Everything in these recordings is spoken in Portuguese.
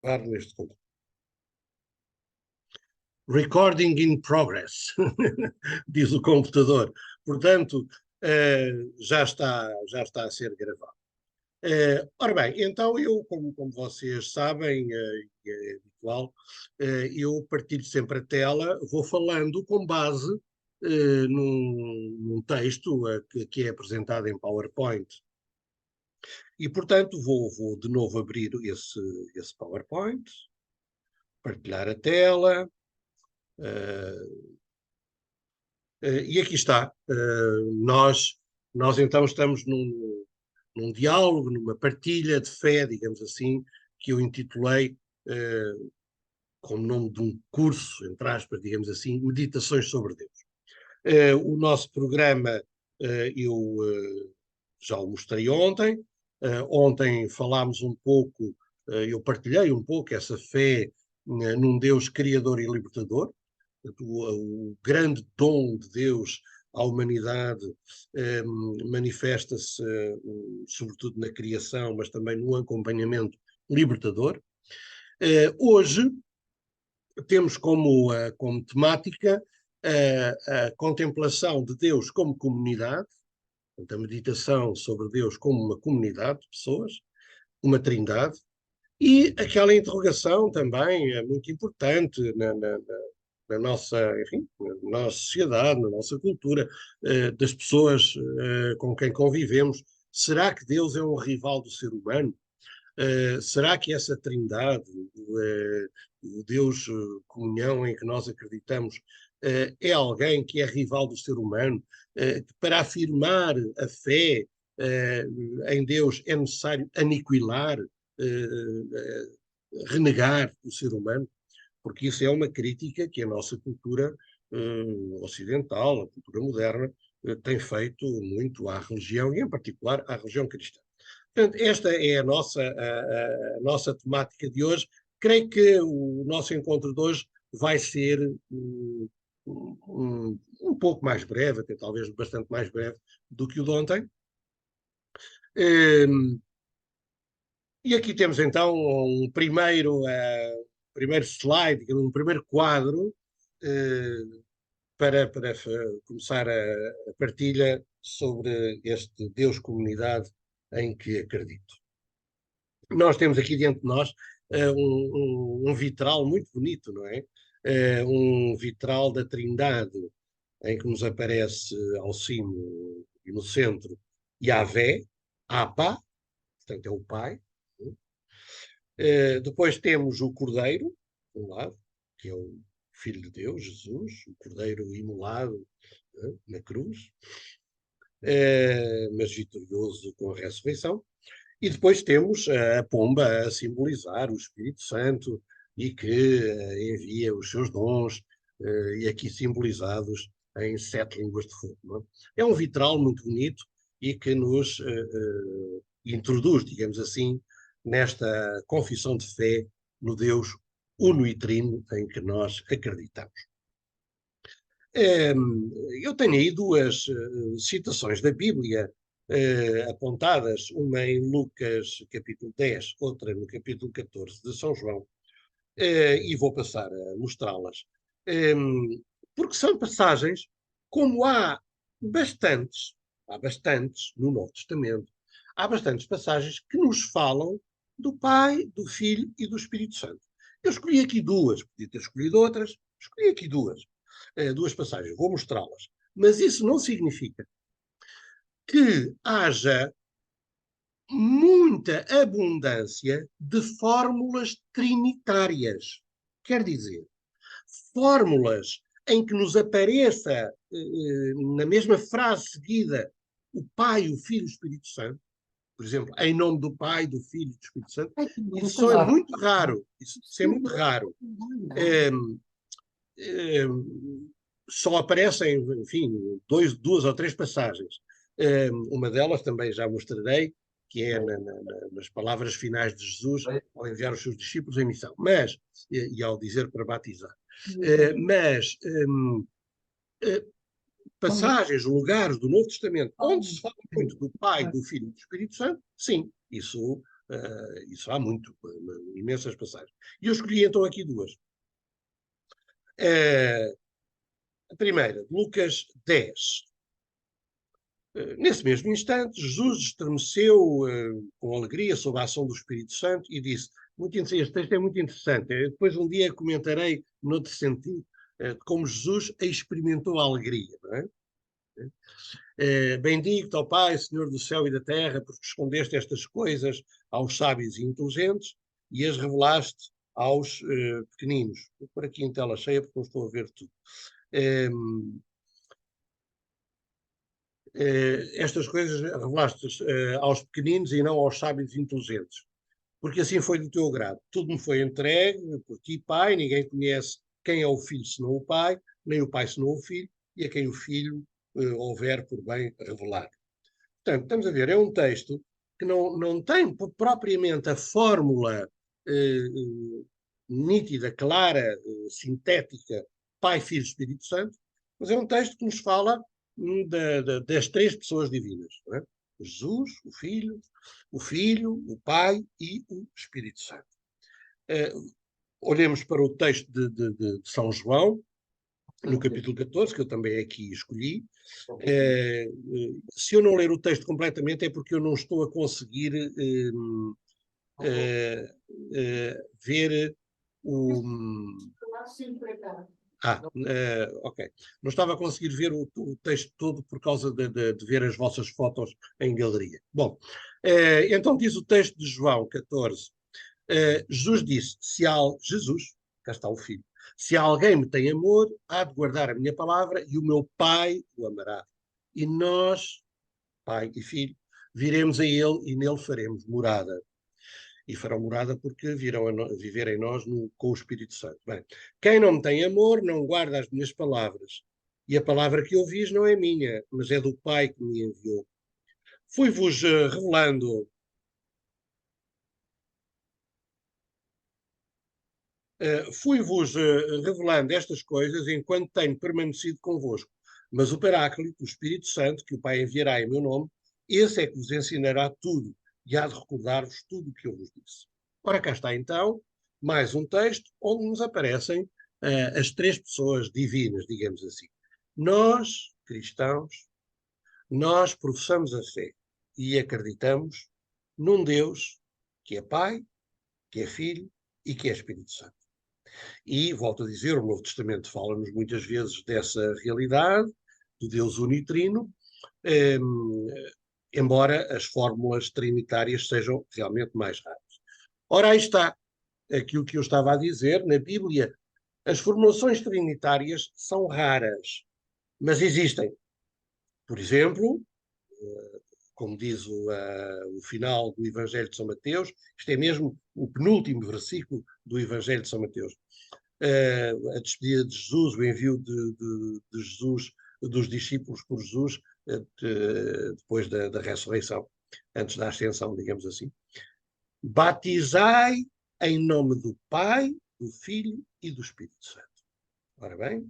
gravar neste computador. Recording in progress, diz o computador. Portanto, já está a ser gravado. Ora bem, então eu, como vocês sabem, é habitual, eu partilho sempre a tela, vou falando com base num texto que é apresentado em PowerPoint. E, portanto, vou de novo abrir esse PowerPoint, partilhar a tela, e aqui está. Nós então estamos num diálogo, numa partilha de fé, digamos assim, que eu intitulei como nome de um curso, entre aspas, digamos assim, Meditações sobre Deus. O nosso programa eu já o mostrei ontem. Ontem falámos um pouco, eu partilhei um pouco essa fé num Deus criador e libertador, o grande dom de Deus à humanidade manifesta-se sobretudo na criação, mas também no acompanhamento libertador. Hoje temos como temática a contemplação de Deus como comunidade, a meditação sobre Deus como uma comunidade de pessoas, uma trindade, e aquela interrogação também é muito importante na nossa, enfim, na nossa sociedade, na nossa cultura, das pessoas com quem convivemos. Será que Deus é um rival do ser humano? Será que essa trindade, o Deus comunhão em que nós acreditamos, é alguém que é rival do ser humano? Para afirmar a fé em Deus é necessário aniquilar, renegar o ser humano? Porque isso é uma crítica que a nossa cultura ocidental, a cultura moderna, tem feito muito à religião, e em particular à religião cristã. Portanto, esta é a nossa temática de hoje. Creio que o nosso encontro de hoje vai ser um pouco mais breve, até talvez bastante mais breve do que o de ontem. E aqui temos então um primeiro slide, um primeiro quadro para começar a partilha sobre este Deus comunidade em que acredito. Nós temos aqui diante de nós um vitral muito bonito, não é? Um vitral da Trindade, em que nos aparece ao cimo e no centro Yahvé, Abba, portanto é o Pai. Depois temos o Cordeiro, de um lado, que é o Filho de Deus, Jesus, o Cordeiro imolado na cruz, mas vitorioso com a ressurreição. E depois temos a pomba a simbolizar o Espírito Santo e que envia os seus dons, e aqui simbolizados em 7 línguas de fogo. Não é? É um vitral muito bonito e que nos introduz, digamos assim, nesta confissão de fé no Deus uno e trino em que nós acreditamos. Eu tenho aí duas citações da Bíblia apontadas, uma em Lucas capítulo 10, outra no capítulo 14 de São João, e vou passar a mostrá-las, porque são passagens, como há bastantes no Novo Testamento, há bastantes passagens que nos falam do Pai, do Filho e do Espírito Santo. Eu escolhi aqui duas, podia ter escolhido outras, escolhi aqui duas passagens, vou mostrá-las. Mas isso não significa que haja muita abundância de fórmulas trinitárias. Quer dizer, fórmulas em que nos apareça na mesma frase seguida o Pai, o Filho e o Espírito Santo, por exemplo, em nome do Pai, do Filho e do Espírito Santo, isso só é muito raro. Isso é muito raro. Só aparecem, enfim, duas ou três passagens. Uma delas também já mostrarei, que é nas palavras finais de Jesus ao enviar os seus discípulos em missão, e ao dizer para batizar. Passagens, lugares do Novo Testamento onde se fala muito do Pai, do Filho e do Espírito Santo, sim, isso Isso há muito, imensas passagens. E eu escolhi então aqui duas. A primeira, Lucas 10. Nesse mesmo instante, Jesus estremeceu com alegria sob a ação do Espírito Santo e disse, este texto é muito interessante, depois um dia comentarei noutro sentido, de como Jesus experimentou a alegria. Não é? Bendito, ó Pai, Senhor do céu e da terra, porque escondeste estas coisas aos sábios e inteligentes e as revelaste aos pequeninos. Vou por aqui em tela cheia porque não estou a ver tudo. Estas coisas revelaste aos pequeninos e não aos sábios e inteligentes. Porque assim foi do teu grado. Tudo me foi entregue por ti, Pai, ninguém conhece quem é o Filho senão o Pai, nem o Pai senão o Filho, e a quem o Filho houver por bem revelar. Portanto, estamos a ver, é um texto que não tem propriamente a fórmula nítida, clara, sintética, Pai, Filho, Espírito Santo, mas é um texto que nos fala das três pessoas divinas. Não é? Jesus, o Filho, o Pai e o Espírito Santo. Olhemos para o texto de São João, no capítulo 14, que eu também aqui escolhi. Se eu não ler o texto completamente é porque eu não estou a conseguir ver o... ok. Não estava a conseguir ver o texto todo por causa de ver as vossas fotos em galeria. Bom, então diz o texto de João 14. Jesus disse, Jesus, cá está o Filho, se alguém me tem amor, há de guardar a minha palavra e o meu Pai o amará. E nós, Pai e Filho, viremos a ele e nele faremos morada. E farão morada porque virão viver em nós com o Espírito Santo. Bem, quem não me tem amor não guarda as minhas palavras. E a palavra que ouvis não é minha, mas é do Pai que me enviou. Fui-vos revelando fui-vos revelando estas coisas enquanto tenho permanecido convosco. Mas o Paráclito, o Espírito Santo, que o Pai enviará em meu nome, esse é que vos ensinará tudo e há de recordar-vos tudo o que eu vos disse. Ora, cá está então mais um texto onde nos aparecem as três pessoas divinas, digamos assim. Nós, cristãos, nós professamos a fé e acreditamos num Deus que é Pai, que é Filho e que é Espírito Santo. E, volto a dizer, o Novo Testamento fala-nos muitas vezes dessa realidade, do Deus unitrino, embora as fórmulas trinitárias sejam realmente mais raras. Ora, aí está aquilo que eu estava a dizer, na Bíblia, as formulações trinitárias são raras, mas existem. Por exemplo, como diz o final do Evangelho de São Mateus, isto é mesmo o penúltimo versículo do Evangelho de São Mateus. A despedida de Jesus, o envio de Jesus, dos discípulos por Jesus, depois da ressurreição, antes da ascensão, digamos assim. Batizai em nome do Pai, do Filho e do Espírito Santo. Ora bem,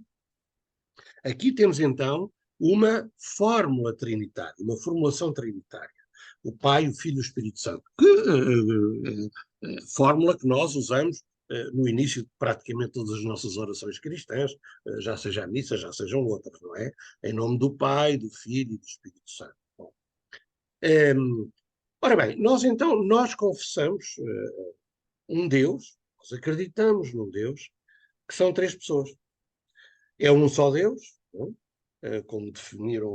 aqui temos então uma fórmula trinitária, uma formulação trinitária. O Pai, o Filho e o Espírito Santo. Fórmula que nós usamos no início de praticamente todas as nossas orações cristãs, já seja a missa, já sejam outras, não é? Em nome do Pai, do Filho e do Espírito Santo. Bom, ora bem, nós confessamos um Deus, nós acreditamos num Deus, que são três pessoas. É um só Deus, não é? Como definiram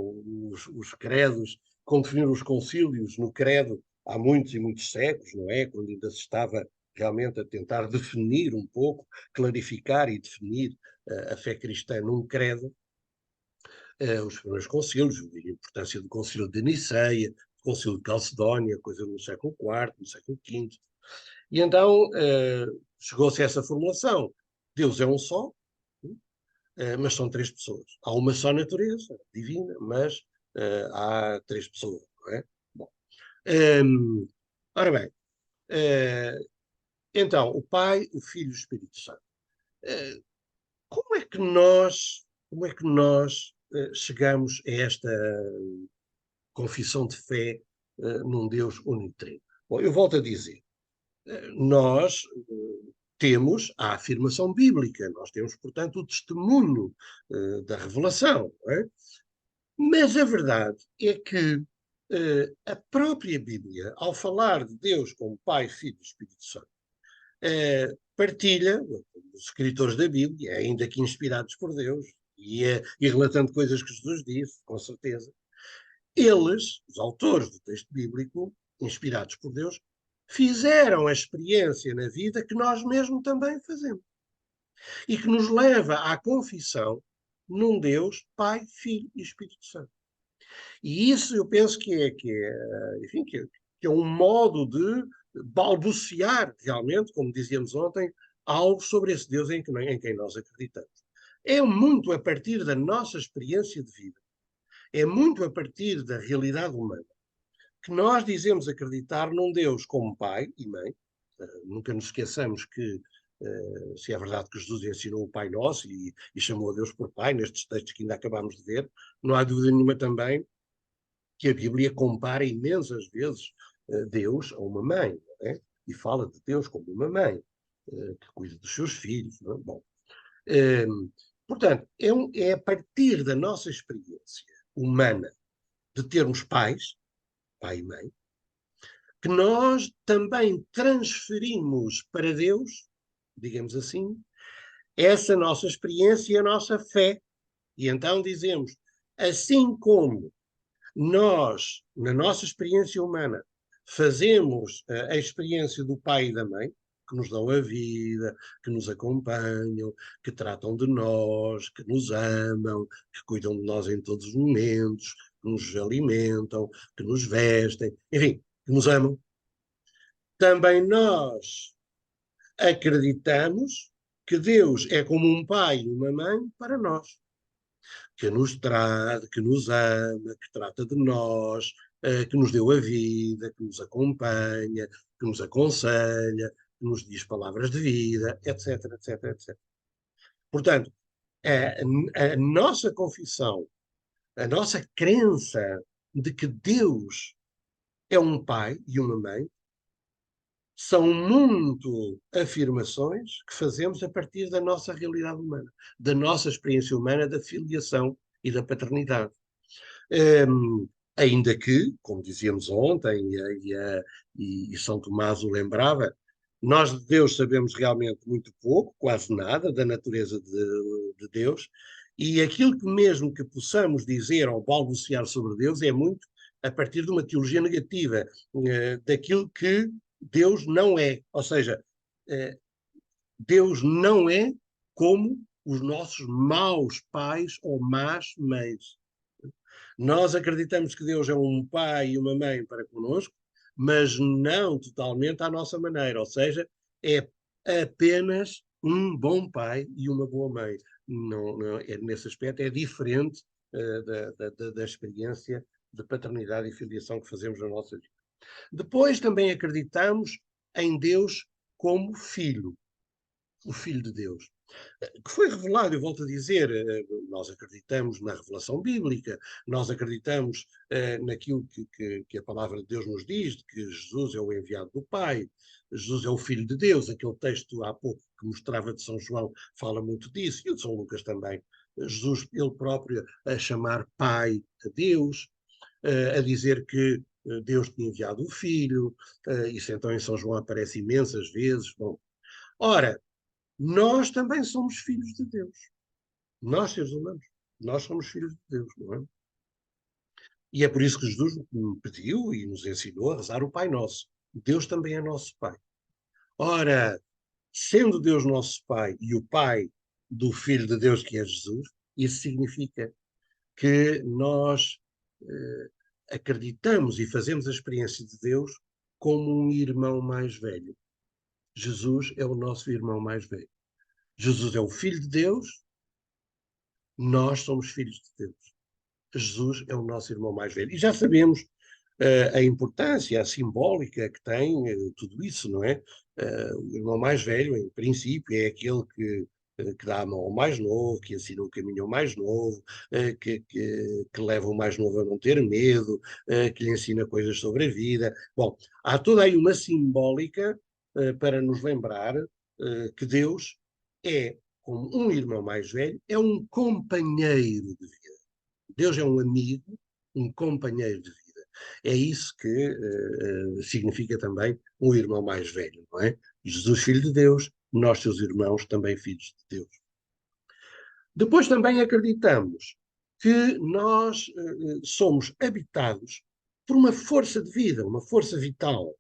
os credos, como definiram os concílios no credo há muitos e muitos séculos, não é? Quando ainda se estava realmente a tentar definir um pouco, clarificar e definir a fé cristã num credo, os primeiros concílios, a importância do concílio de Niceia, do concílio de Calcedónia, coisa no século IV, no século V. E então chegou-se a essa formulação. Deus é um só, mas são três pessoas. Há uma só natureza divina, mas há três pessoas, não é? Bom, ora bem, então, o Pai, o Filho e o Espírito Santo. Como é que nós chegamos a esta confissão de fé num Deus unitrino? Bom, eu volto a dizer, nós temos a afirmação bíblica, nós temos, portanto, o testemunho da revelação, não é? Mas a verdade é que a própria Bíblia, ao falar de Deus como Pai, Filho e Espírito Santo, partilha, os escritores da Bíblia, ainda que inspirados por Deus, e relatando coisas que Jesus disse, com certeza, eles, os autores do texto bíblico, inspirados por Deus, fizeram a experiência na vida que nós mesmos também fazemos e que nos leva à confissão num Deus, Pai, Filho e Espírito Santo. E isso eu penso enfim, que é um modo de balbuciar realmente, como dizíamos ontem, algo sobre esse Deus em quem nós acreditamos. É muito a partir da nossa experiência de vida, é muito a partir da realidade humana, que nós dizemos acreditar num Deus como Pai e Mãe. Nunca nos esqueçamos que, se é verdade que Jesus ensinou o Pai Nosso e chamou a Deus por Pai, nestes textos que ainda acabámos de ver, não há dúvida nenhuma também que a Bíblia compara imensas vezes Deus a uma mãe, não é? E fala de Deus como uma mãe que cuida dos seus filhos. Não é? Bom, portanto, é a partir da nossa experiência humana de termos pais, pai e mãe, que nós também transferimos para Deus, digamos assim, essa nossa experiência e a nossa fé. E então dizemos, assim como nós, na nossa experiência humana, fazemos a experiência do pai e da mãe, que nos dão a vida, que nos acompanham, que tratam de nós, que nos amam, que cuidam de nós em todos os momentos, que nos alimentam, que nos vestem, enfim, que nos amam. Também nós acreditamos que Deus é como um pai e uma mãe para nós, que nos trata, que nos ama, que trata de nós, que nos deu a vida, que nos acompanha, que nos aconselha, que nos diz palavras de vida, etc, etc, etc. Portanto, a nossa confissão, a nossa crença de que Deus é um pai e uma mãe, são muito afirmações que fazemos a partir da nossa realidade humana, da nossa experiência humana da filiação e da paternidade. Ainda que, como dizíamos ontem, e São Tomás o lembrava, nós de Deus sabemos realmente muito pouco, quase nada, da natureza de Deus, e aquilo que mesmo que possamos dizer ou balbuciar sobre Deus é muito a partir de uma teologia negativa, daquilo que Deus não é. Ou seja, Deus não é como os nossos maus pais ou más mães. Nós acreditamos que Deus é um pai e uma mãe para connosco, mas não totalmente à nossa maneira, ou seja, é apenas um bom pai e uma boa mãe. Nesse aspecto é diferente da experiência de paternidade e filiação que fazemos na nossa vida. Depois também acreditamos em Deus como filho, o Filho de Deus, que foi revelado, eu volto a dizer, nós acreditamos na revelação bíblica, nós acreditamos naquilo que a palavra de Deus nos diz, de que Jesus é o enviado do Pai, Jesus é o Filho de Deus, aquele texto há pouco que mostrava de São João fala muito disso, e o de São Lucas também. Jesus, ele próprio, a chamar Pai a Deus, a dizer que Deus tinha enviado o Filho, isso então em São João aparece imensas vezes. Bom, ora, nós também somos filhos de Deus. Nós, seres humanos, nós somos filhos de Deus, não é? E é por isso que Jesus pediu e nos ensinou a rezar o Pai Nosso. Deus também é nosso Pai. Ora, sendo Deus nosso Pai e o Pai do Filho de Deus, que é Jesus, isso significa que nós acreditamos e fazemos a experiência de Deus como um irmão mais velho. Jesus é o nosso irmão mais velho. Jesus é o Filho de Deus, nós somos filhos de Deus. Jesus é o nosso irmão mais velho. E já sabemos a importância, a simbólica que tem tudo isso, não é? O irmão mais velho, em princípio, é aquele que dá a mão ao mais novo, que ensina o caminho ao mais novo, que leva o mais novo a não ter medo, que lhe ensina coisas sobre a vida. Bom, há toda aí uma simbólica para nos lembrar que Deus é, como um irmão mais velho, é um companheiro de vida. Deus é um amigo, um companheiro de vida. É isso que significa também um irmão mais velho, não é? Jesus, filho de Deus, nós, seus irmãos, também filhos de Deus. Depois também acreditamos que nós somos habitados por uma força de vida, uma força vital,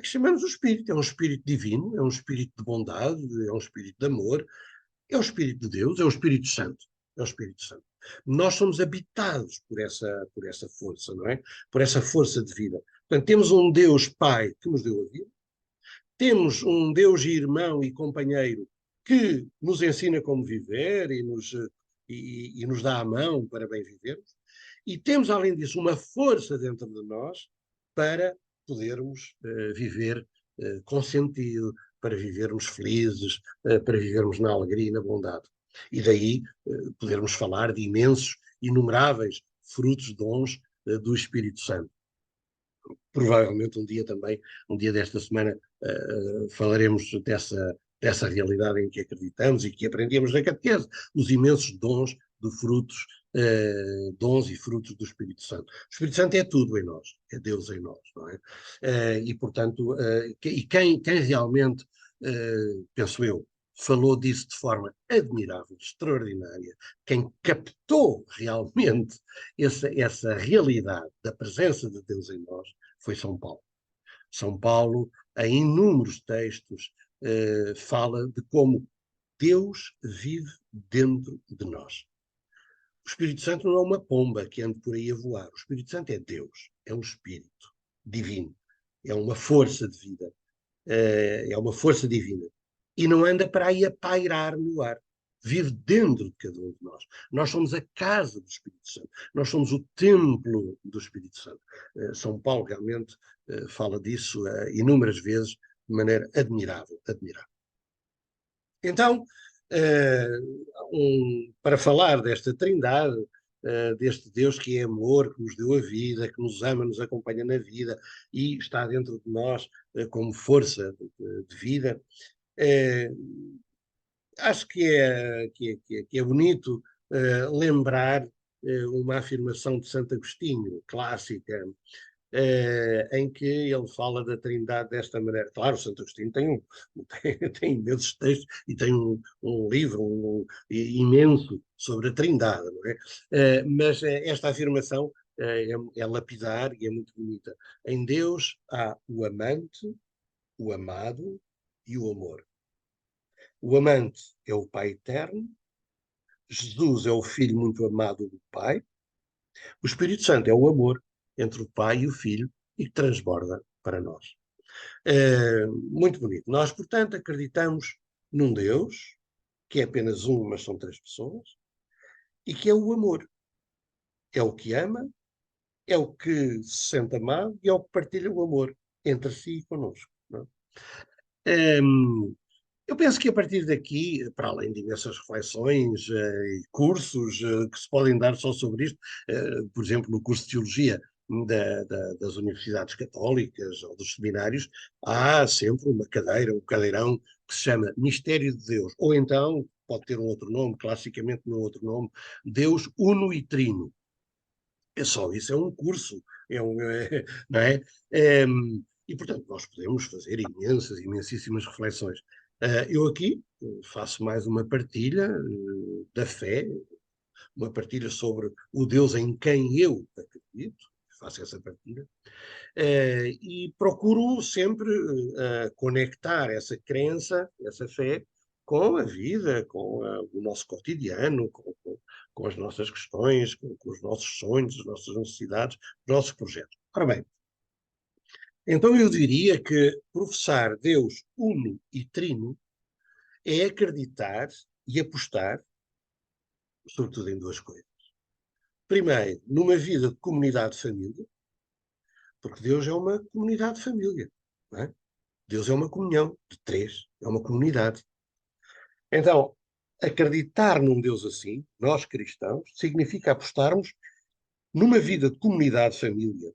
que chamamos o Espírito. É um Espírito divino, é um Espírito de bondade, é um Espírito de amor, é o Espírito de Deus, é o Espírito Santo. É o Espírito Santo. Nós somos habitados por essa força, não é? Por essa força de vida. Portanto, temos um Deus Pai que nos deu a vida, temos um Deus irmão e companheiro que nos ensina como viver e nos dá a mão para bem vivermos, e temos, além disso, uma força dentro de nós para podermos viver com sentido, para vivermos felizes, para vivermos na alegria e na bondade. E daí podermos falar de imensos, inumeráveis frutos, dons do Espírito Santo. Provavelmente um dia também, um dia desta semana, falaremos dessa realidade em que acreditamos e que aprendemos na catequese, os imensos dons de frutos, dons e frutos do Espírito Santo. O Espírito Santo é tudo em nós, é Deus em nós, não é? E portanto, quem realmente, penso eu, falou disso de forma admirável, extraordinária, quem captou realmente essa realidade da presença de Deus em nós, foi São Paulo. São Paulo, em inúmeros textos, fala de como Deus vive dentro de nós. O Espírito Santo não é uma pomba que anda por aí a voar. O Espírito Santo é Deus, é um Espírito divino, é uma força de vida, é uma força divina. E não anda para aí a pairar no ar. Vive dentro de cada um de nós. Nós somos a casa do Espírito Santo. Nós somos o templo do Espírito Santo. São Paulo realmente fala disso inúmeras vezes de maneira admirável, admirável. Então, para falar desta trindade, deste Deus que é amor, que nos deu a vida, que nos ama, nos acompanha na vida e está dentro de nós como força de vida, acho que é bonito lembrar uma afirmação de Santo Agostinho, clássica, em que ele fala da Trindade desta maneira. Claro, Santo Agostinho tem imensos textos e tem um livro imenso sobre a Trindade, não é? Mas esta afirmação é lapidar e é muito bonita. Em Deus há o amante, o amado e o amor. O amante é o Pai eterno, Jesus é o Filho muito amado do Pai, o Espírito Santo é o amor entre o Pai e o Filho e que transborda para nós. Muito bonito. Nós, portanto, acreditamos num Deus, que é apenas um, mas são três pessoas, e que é o amor. É o que ama, é o que se sente amado e é o que partilha o amor entre si e connosco. Não é? Eu penso que a partir daqui, para além de imensas reflexões e cursos que se podem dar só sobre isto, por exemplo, no curso de Teologia das universidades católicas ou dos seminários, há sempre uma cadeira, um cadeirão que se chama Mistério de Deus, ou então, pode ter um outro nome, classicamente um outro nome, Deus Uno e Trino. É só isso, é um curso, não é? E, portanto, nós podemos fazer imensíssimas reflexões. Eu aqui faço mais uma partilha da fé, uma partilha sobre o Deus em quem eu acredito, faço essa partilha, e procuro sempre conectar essa crença, essa fé, com a vida, com o nosso cotidiano, com as nossas questões, com os nossos sonhos, as nossas necessidades, os nossos projetos. Ora bem, então eu diria que professar Deus uno e trino é acreditar e apostar, sobretudo em duas coisas. Primeiro, numa vida de comunidade de família, porque Deus é uma comunidade de família, não é? Deus é uma comunhão de três, é uma comunidade. Então, acreditar num Deus assim, nós cristãos, significa apostarmos numa vida de comunidade de família.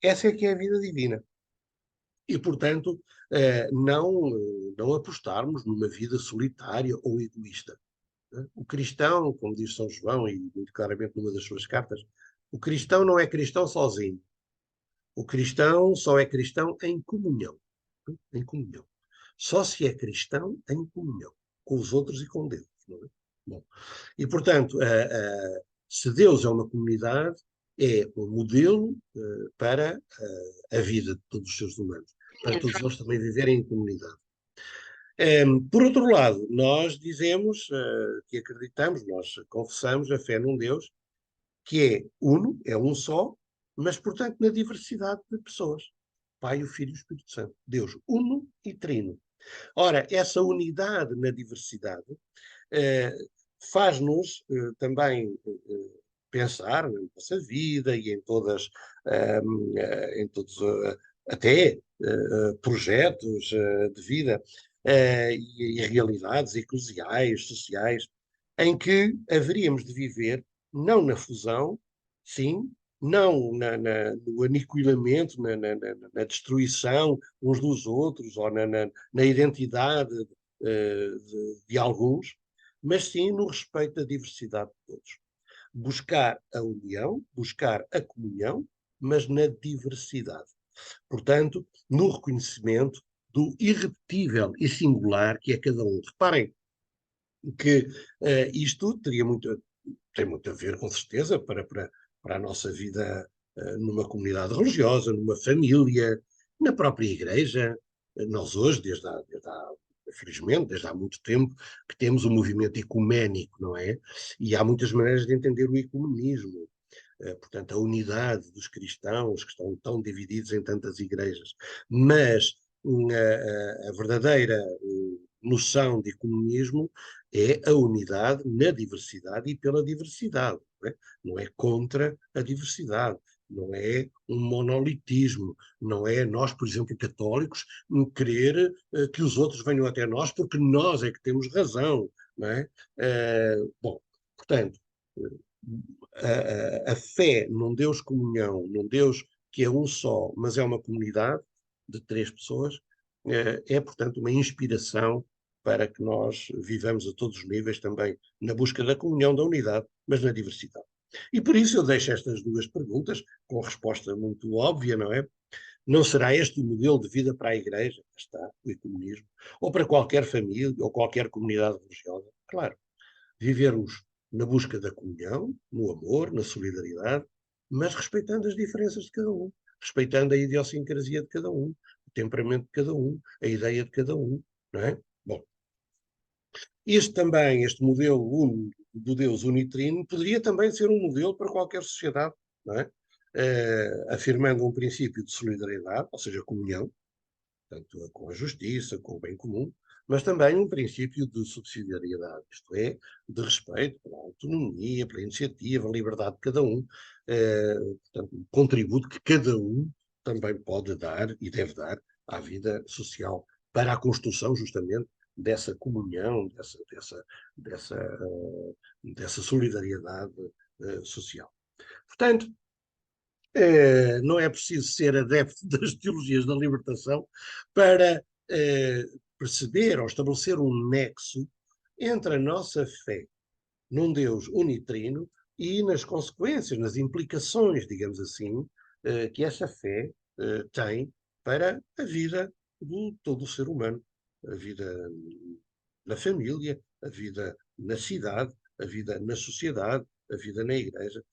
Essa é que é a vida divina. E, portanto, não apostarmos numa vida solitária ou egoísta. O cristão, como diz São João, e muito claramente numa das suas cartas, o cristão não é cristão sozinho. O cristão só é cristão em comunhão. Em comunhão. Só se é cristão em comunhão com os outros e com Deus. Não é? Bom, e, portanto, se Deus é uma comunidade, é um modelo para a vida de todos os seres humanos, para todos nós também viverem em comunidade. Por outro lado, nós dizemos que acreditamos, nós confessamos a fé num Deus que é uno, é um só, mas, portanto, na diversidade de pessoas. Pai, o Filho e o Espírito Santo. Deus uno e trino. Ora, essa unidade na diversidade eh, faz-nos também pensar na nossa vida e em todas, em todos, até projetos de vida e realidades eclesiais, sociais, em que haveríamos de viver não na fusão, sim, não no aniquilamento, na destruição uns dos outros, ou na identidade de alguns, mas sim no respeito da diversidade de todos. Buscar a união, buscar a comunhão, mas na diversidade. Portanto, no reconhecimento do irrepetível e singular que é cada um. Reparem que isto tem muito a ver, com certeza, para a nossa vida numa comunidade religiosa, numa família, na própria igreja. Nós hoje, felizmente, desde há muito tempo, que temos um movimento ecuménico, não é? E há muitas maneiras de entender o ecumenismo. Portanto, a unidade dos cristãos que estão tão divididos em tantas igrejas. Mas a verdadeira noção de comunismo é a unidade na diversidade e pela diversidade. Não é, não é contra a diversidade, não é um monolitismo, não é nós, por exemplo, católicos, querer que os outros venham até nós porque nós é que temos razão. Não é? Bom, portanto, a fé num Deus comunhão, num Deus que é um só, mas é uma comunidade de três pessoas, é, portanto, uma inspiração para que nós vivamos a todos os níveis também na busca da comunhão, da unidade, mas na diversidade. E por isso eu deixo estas duas perguntas com resposta muito óbvia, não é? Não será este o modelo de vida para a Igreja? Está, o ecumenismo. Ou para qualquer família, ou qualquer comunidade religiosa? Claro, vivermos na busca da comunhão, no amor, na solidariedade, mas respeitando as diferenças de cada um, respeitando a idiosincrasia de cada um, o temperamento de cada um, a ideia de cada um, não é? Bom, este modelo do Deus unitrino, poderia também ser um modelo para qualquer sociedade, não é? Afirmando um princípio de solidariedade, ou seja, comunhão, portanto, com a justiça, com o bem comum, mas também um princípio de subsidiariedade, isto é, de respeito pela autonomia, pela iniciativa, a liberdade de cada um, portanto, um contributo que cada um também pode dar e deve dar à vida social para a construção justamente dessa comunhão, dessa solidariedade social. Portanto, não é preciso ser adepto das teologias da libertação para perceber ou estabelecer um nexo entre a nossa fé num Deus unitrino e nas consequências, nas implicações, digamos assim, que essa fé tem para a vida de todo o ser humano, a vida na família, a vida na cidade, a vida na sociedade, a vida na igreja.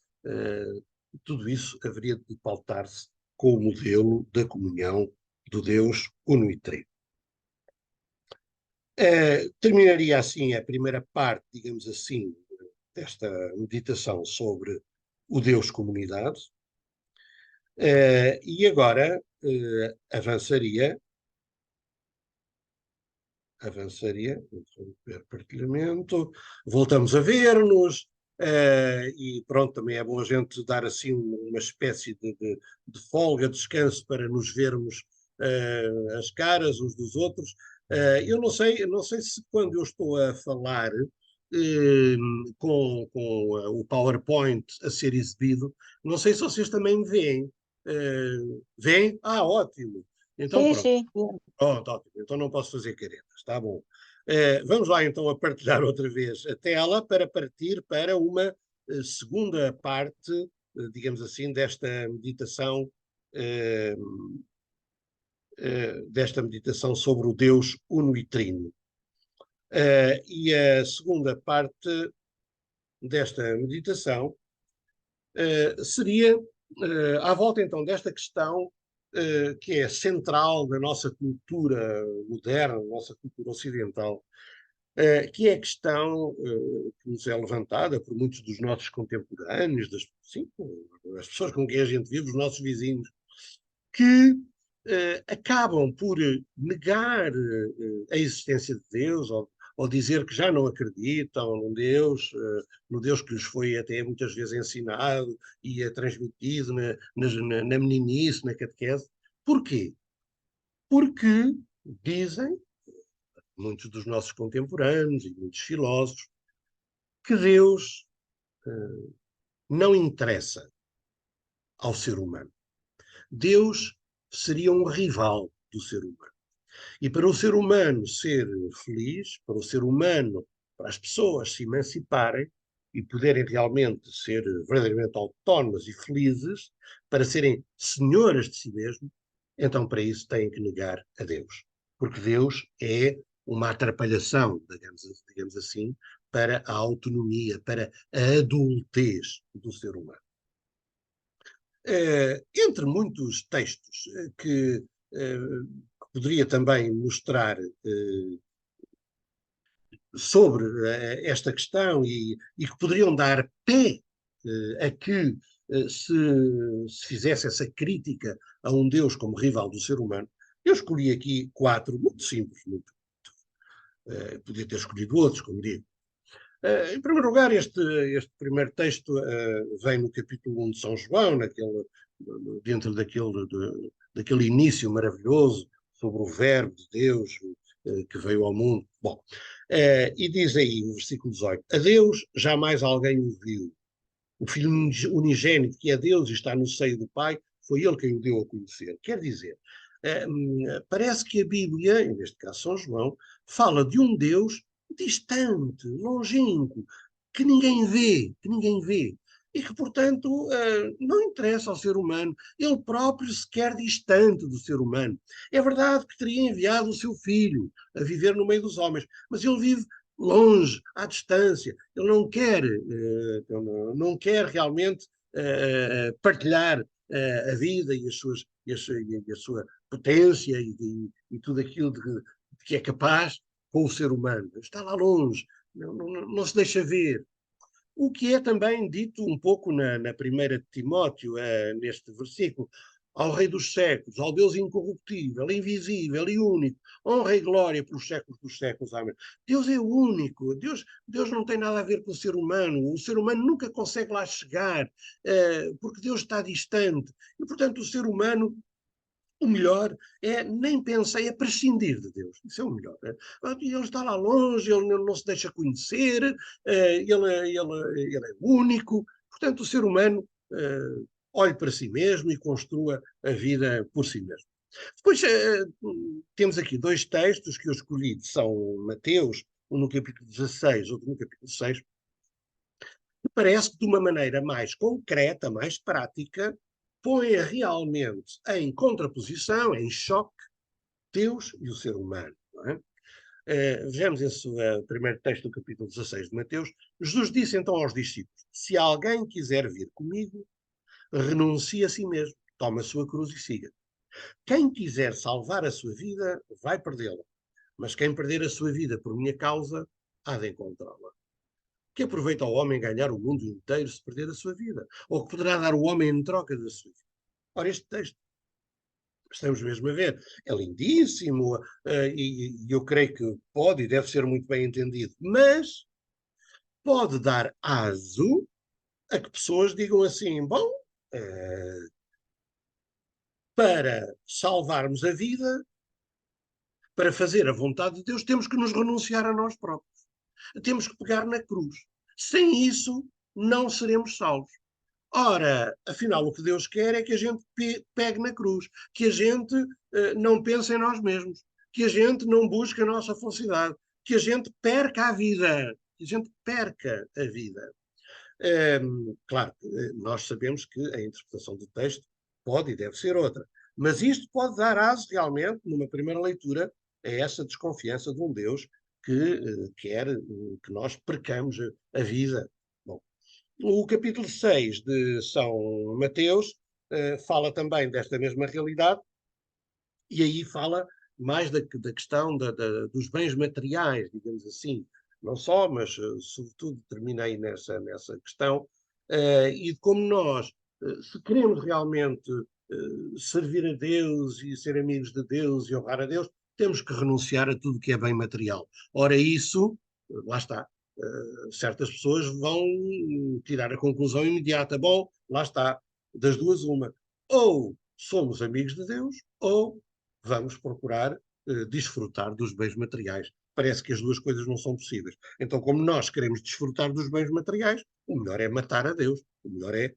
Tudo isso haveria de pautar-se com o modelo da comunhão do Deus uno e trino. Terminaria assim a primeira parte, digamos assim, desta meditação sobre o Deus comunidade, e agora avançaria, interromper partilhamento, voltamos a ver-nos, e pronto, também é bom a gente dar assim uma espécie de folga, descanso para nos vermos as caras uns dos outros. Eu não sei se quando eu estou a falar com o PowerPoint a ser exibido, não sei se vocês também me veem. Veem? Ah, ótimo. Então Sim, pronto. sim. Pronto, ótimo. Então não posso fazer caretas, está bom. Vamos lá então a partilhar outra vez a tela para partir para uma segunda parte, digamos assim, eh, desta meditação sobre o Deus Uno e Trino. E a segunda parte desta meditação seria à volta então desta questão que é central da nossa cultura moderna, da nossa cultura ocidental, que é a questão que nos é levantada por muitos dos nossos contemporâneos, sim, as pessoas com quem a gente vive, os nossos vizinhos, que acabam por negar a existência de Deus ou dizer que já não acreditam num Deus, no Deus que lhes foi até muitas vezes ensinado e é transmitido na meninice, na catequese. Porquê? Porque dizem muitos dos nossos contemporâneos e muitos filósofos que Deus não interessa ao ser humano. Deus seria um rival do ser humano. E para o ser humano ser feliz, para o ser humano, para as pessoas se emanciparem e poderem realmente ser verdadeiramente autónomas e felizes, para serem senhoras de si mesmo, então para isso têm que negar a Deus. Porque Deus é uma atrapalhação, digamos assim, para a autonomia, para a adultez do ser humano. Entre muitos textos que poderia também mostrar sobre esta questão e que poderiam dar pé a que se fizesse essa crítica a um Deus como rival do ser humano, eu escolhi aqui quatro, muito simples, podia ter escolhido outros, como digo. Em primeiro lugar, este primeiro texto vem no capítulo 1 de São João, dentro daquele início maravilhoso sobre o Verbo de Deus que veio ao mundo. Bom, e diz aí, no versículo 18: A Deus jamais alguém o viu. O Filho unigênito, que é Deus e está no seio do Pai, foi ele quem o deu a conhecer. Quer dizer, parece que a Bíblia, neste caso São João, fala de um Deus distante, longínquo, que ninguém vê, e que, portanto, não interessa ao ser humano, ele próprio se quer distante do ser humano. É verdade que teria enviado o seu filho a viver no meio dos homens, mas ele vive longe, à distância. Ele não quer realmente partilhar a vida e a sua potência e tudo aquilo de que é capaz com o ser humano. Está lá longe, não se deixa ver. O que é também dito um pouco na primeira de Timóteo, neste versículo: ao Rei dos séculos, ao Deus incorruptível, invisível e único, honra e glória pelos séculos dos séculos. Amém. Deus é único, Deus não tem nada a ver com o ser humano nunca consegue lá chegar, porque Deus está distante. E, portanto, o ser humano o melhor é nem pensar, é prescindir de Deus. Isso é o melhor. Ele está lá longe, ele não se deixa conhecer, ele é único. Portanto, o ser humano olhe para si mesmo e construa a vida por si mesmo. Depois temos aqui dois textos que eu escolhi de São Mateus, um no capítulo 16, outro no capítulo 6, que parece que de uma maneira mais concreta, mais prática, põe realmente em contraposição, em choque, Deus e o ser humano. Não é? Vejamos esse primeiro texto do capítulo 16 de Mateus. Jesus disse então aos discípulos: Se alguém quiser vir comigo, renuncie a si mesmo, tome a sua cruz e siga. Quem quiser salvar a sua vida, vai perdê-la. Mas quem perder a sua vida por minha causa, há de encontrá-la. Que aproveita ao homem ganhar o mundo inteiro se perder a sua vida? Ou que poderá dar o homem em troca da sua vida? Ora, este texto, estamos mesmo a ver, é lindíssimo e eu creio que pode e deve ser muito bem entendido, mas pode dar aso a que pessoas digam assim: bom, para salvarmos a vida, para fazer a vontade de Deus, temos que nos renunciar a nós próprios. Temos que pegar na cruz. Sem isso, não seremos salvos. Ora, afinal, o que Deus quer é que a gente pegue na cruz, que a gente não pense em nós mesmos, que a gente não busque a nossa felicidade, que a gente perca a vida, que a gente perca a vida. Claro, nós sabemos que a interpretação do texto pode e deve ser outra, mas isto pode dar aso realmente, numa primeira leitura, a essa desconfiança de um Deus que quer que nós percamos a vida. Bom, o capítulo 6 de São Mateus fala também desta mesma realidade e aí fala mais da questão dos bens materiais, digamos assim, não só, mas sobretudo terminei nessa questão, e de como nós, se queremos realmente servir a Deus e ser amigos de Deus e honrar a Deus, temos que renunciar a tudo que é bem material. Ora, isso, lá está. Certas pessoas vão tirar a conclusão imediata. Bom, lá está, das duas uma. Ou somos amigos de Deus, ou vamos procurar desfrutar dos bens materiais. Parece que as duas coisas não são possíveis. Então, como nós queremos desfrutar dos bens materiais, o melhor é matar a Deus. O melhor é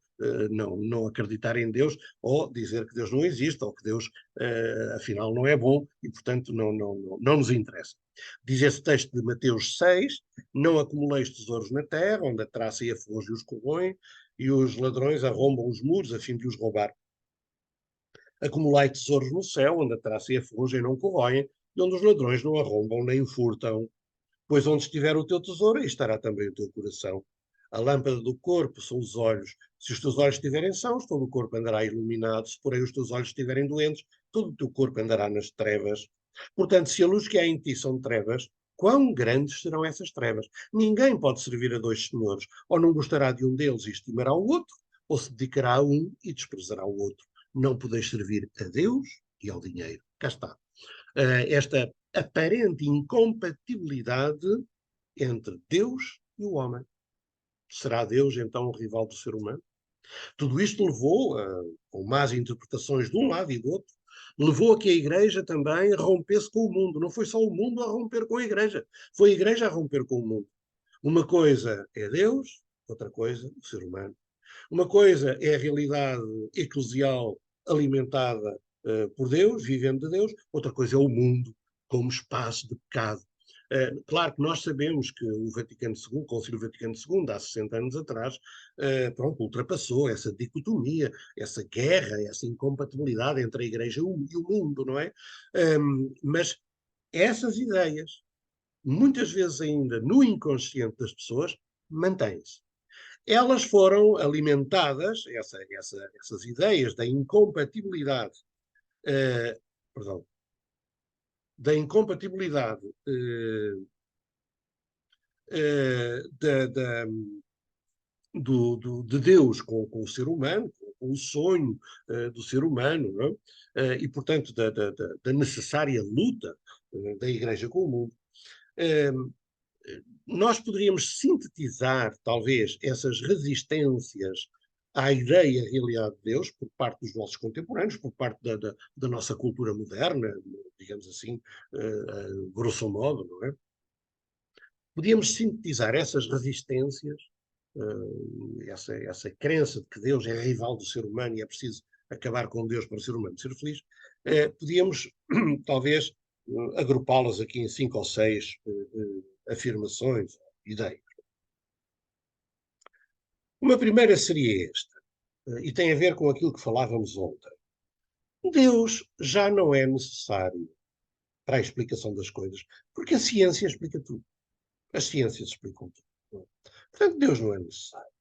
não acreditar em Deus ou dizer que Deus não existe ou que Deus, afinal, não é bom e, portanto, não nos interessa. Diz esse texto de Mateus 6, não acumuleis tesouros na terra, onde a traça e a ferrugem os corroem, e os ladrões arrombam os muros a fim de os roubar. Acumulai tesouros no céu, onde a traça e a ferrugem não corroem, e onde os ladrões não arrombam nem furtam. Pois onde estiver o teu tesouro, aí estará também o teu coração. A lâmpada do corpo são os olhos. Se os teus olhos estiverem sãos, todo o corpo andará iluminado. Se, porém, os teus olhos estiverem doentes, todo o teu corpo andará nas trevas. Portanto, se a luz que há em ti são trevas, quão grandes serão essas trevas? Ninguém pode servir a dois senhores, ou não gostará de um deles e estimará o outro, ou se dedicará a um e desprezará o outro. Não podeis servir a Deus e ao dinheiro. Cá está. Esta aparente incompatibilidade entre Deus e o homem. Será Deus, então, o rival do ser humano? Tudo isto levou, com más interpretações de um lado e do outro, levou a que a Igreja também rompesse com o mundo. Não foi só o mundo a romper com a Igreja, foi a Igreja a romper com o mundo. Uma coisa é Deus, outra coisa o ser humano. Uma coisa é a realidade eclesial alimentada por Deus, vivendo de Deus, outra coisa é o mundo como espaço de pecado. Claro que nós sabemos que o Vaticano II, o Concílio Vaticano II, há 60 anos atrás, pronto, ultrapassou essa dicotomia, essa guerra, essa incompatibilidade entre a Igreja e o mundo, não é? Mas essas ideias, muitas vezes ainda no inconsciente das pessoas, mantêm-se. Elas foram alimentadas, essas ideias da incompatibilidade, eh, perdão, da incompatibilidade de Deus com o ser humano, com o sonho do ser humano, não é? E, portanto, da necessária luta da Igreja com o mundo. Nós poderíamos sintetizar, talvez, essas resistências à ideia e realidade de Deus por parte dos nossos contemporâneos, por parte da nossa cultura moderna, digamos assim, grosso modo, não é? Podíamos sintetizar essas resistências, essa crença de que Deus é rival do ser humano e é preciso acabar com Deus para o ser humano ser feliz, podíamos, talvez, agrupá-las aqui em 5 ou 6 afirmações, ideias. Uma primeira seria esta, e tem a ver com aquilo que falávamos ontem. Deus já não é necessário para a explicação das coisas, porque a ciência explica tudo. As ciências explicam tudo. Portanto, Deus não é necessário.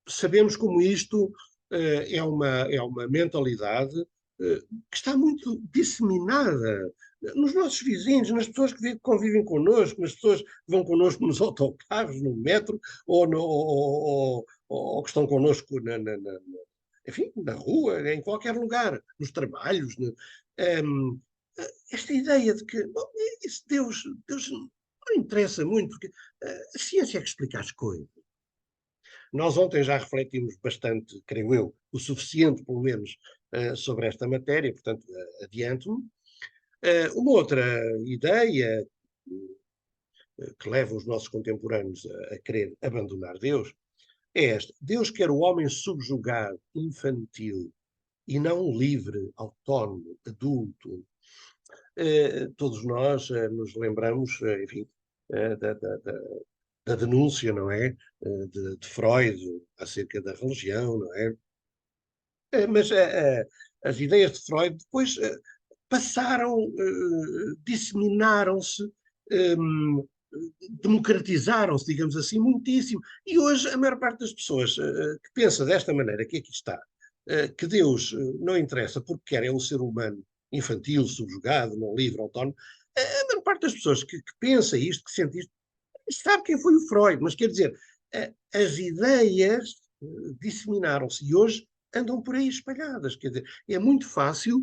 Sabemos como isto é uma mentalidade que está muito disseminada nos nossos vizinhos, nas pessoas que convivem connosco, nas pessoas que vão connosco nos autocarros, no metro, ou que estão connosco enfim, na rua, em qualquer lugar, nos trabalhos. Esta ideia de que bom, Deus não interessa muito, porque a ciência é que explica as coisas. Nós ontem já refletimos bastante, creio eu, o suficiente, pelo menos, sobre esta matéria, portanto, adianto-me. Uma outra ideia que leva os nossos contemporâneos a querer abandonar Deus é esta. Deus quer o homem subjugado, infantil. e não livre, autónomo, adulto. Todos nós nos lembramos, enfim, da denúncia, não é? De Freud acerca da religião, não é? Mas as ideias de Freud depois passaram, disseminaram-se, um, democratizaram-se, digamos assim, muitíssimo. E hoje a maior parte das pessoas que pensa desta maneira, que aqui está, que Deus não interessa porque quer é o ser humano infantil, subjugado, não livre, autónomo, a maior parte das pessoas que pensa isto, que sente isto, sabe quem foi o Freud, mas quer dizer, as ideias disseminaram-se e hoje andam por aí espalhadas. Quer dizer, é muito fácil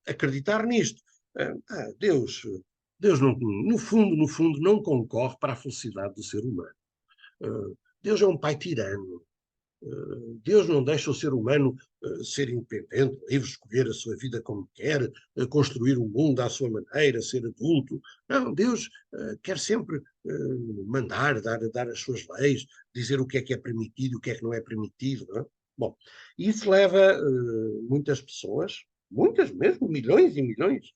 acreditar nisto. Deus, Deus não, no fundo, não concorre para a felicidade do ser humano. Deus é um pai tirano. Deus não deixa o ser humano ser independente, livre, escolher a sua vida como quer, construir o mundo à sua maneira, ser adulto. Não, Deus quer sempre mandar, dar as suas leis, dizer o que é permitido, o que é que não é permitido. Não é? Bom, isso leva muitas pessoas, muitas mesmo, milhões e milhões,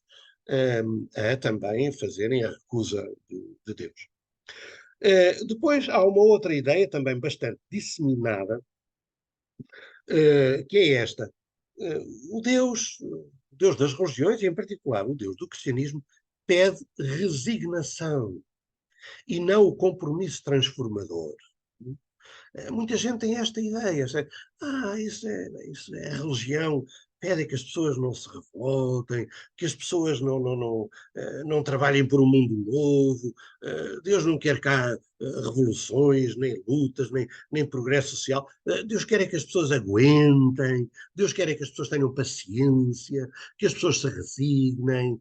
a também fazerem a recusa de Deus. Depois há uma outra ideia também bastante disseminada, que é esta. O Deus das religiões, e em particular o Deus do cristianismo, pede resignação e não o compromisso transformador. Muita gente tem esta ideia. Isso é a religião. Pedem que as pessoas não se revoltem, que as pessoas não trabalhem por um mundo novo. Deus não quer cá revoluções, nem lutas, nem progresso social. Deus quer é que as pessoas aguentem, Deus quer é que as pessoas tenham paciência, que as pessoas se resignem,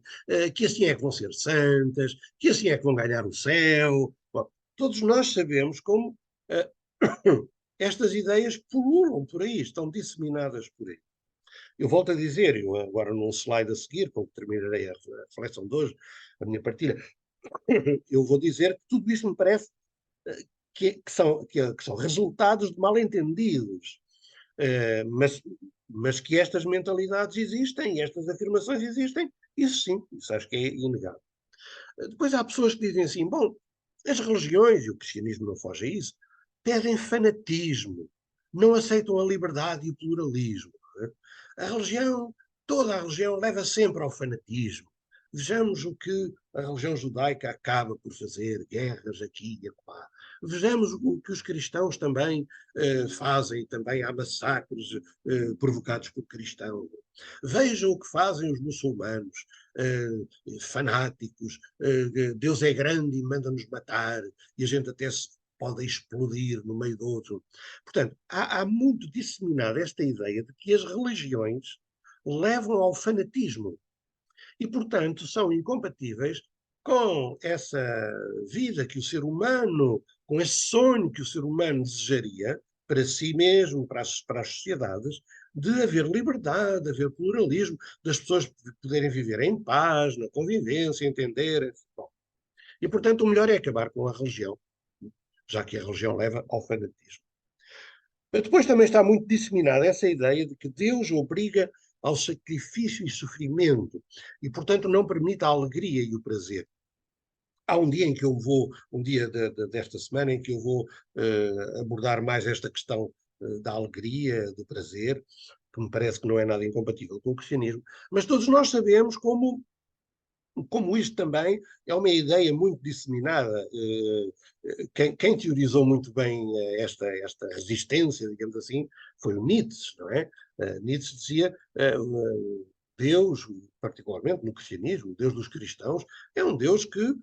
que assim é que vão ser santas, que assim é que vão ganhar o céu. Bom, todos nós sabemos como estas ideias pululam por aí, estão disseminadas por aí. Eu volto a dizer, eu agora num slide a seguir, com que terminarei a reflexão de hoje, a minha partilha, eu vou dizer que tudo isto me parece que são resultados de mal-entendidos, mas que estas mentalidades existem, estas afirmações existem, isso sim, isso acho que é inegável. Depois há pessoas que dizem assim, bom, as religiões, e o cristianismo não foge a isso, pedem fanatismo, não aceitam a liberdade e o pluralismo. A religião, toda a religião leva sempre ao fanatismo. Vejamos o que a religião judaica acaba por fazer, guerras aqui e acolá. Vejamos o que os cristãos também fazem, também há massacres provocados por cristãos. Vejam o que fazem os muçulmanos, fanáticos, Deus é grande e manda-nos matar, e a gente até se pode explodir no meio do outro. Portanto, há muito disseminada esta ideia de que as religiões levam ao fanatismo e, portanto, são incompatíveis com essa vida que o ser humano, com esse sonho que o ser humano desejaria para si mesmo, para as sociedades, de haver liberdade, de haver pluralismo, das pessoas poderem viver em paz, na convivência, entenderem. Bom, e, portanto, o melhor é acabar com a religião, já que a religião leva ao fanatismo. Depois também está muito disseminada essa ideia de que Deus obriga ao sacrifício e sofrimento e, portanto, não permite a alegria e o prazer. Há um dia em que eu vou, um dia desta semana, em que eu vou abordar mais esta questão da alegria, do prazer, que me parece que não é nada incompatível com o cristianismo, mas todos nós sabemos como isto também é uma ideia muito disseminada. Quem teorizou muito bem esta resistência, digamos assim, foi o Nietzsche, não é? Nietzsche dizia Deus, particularmente no cristianismo, o Deus dos cristãos, é um Deus que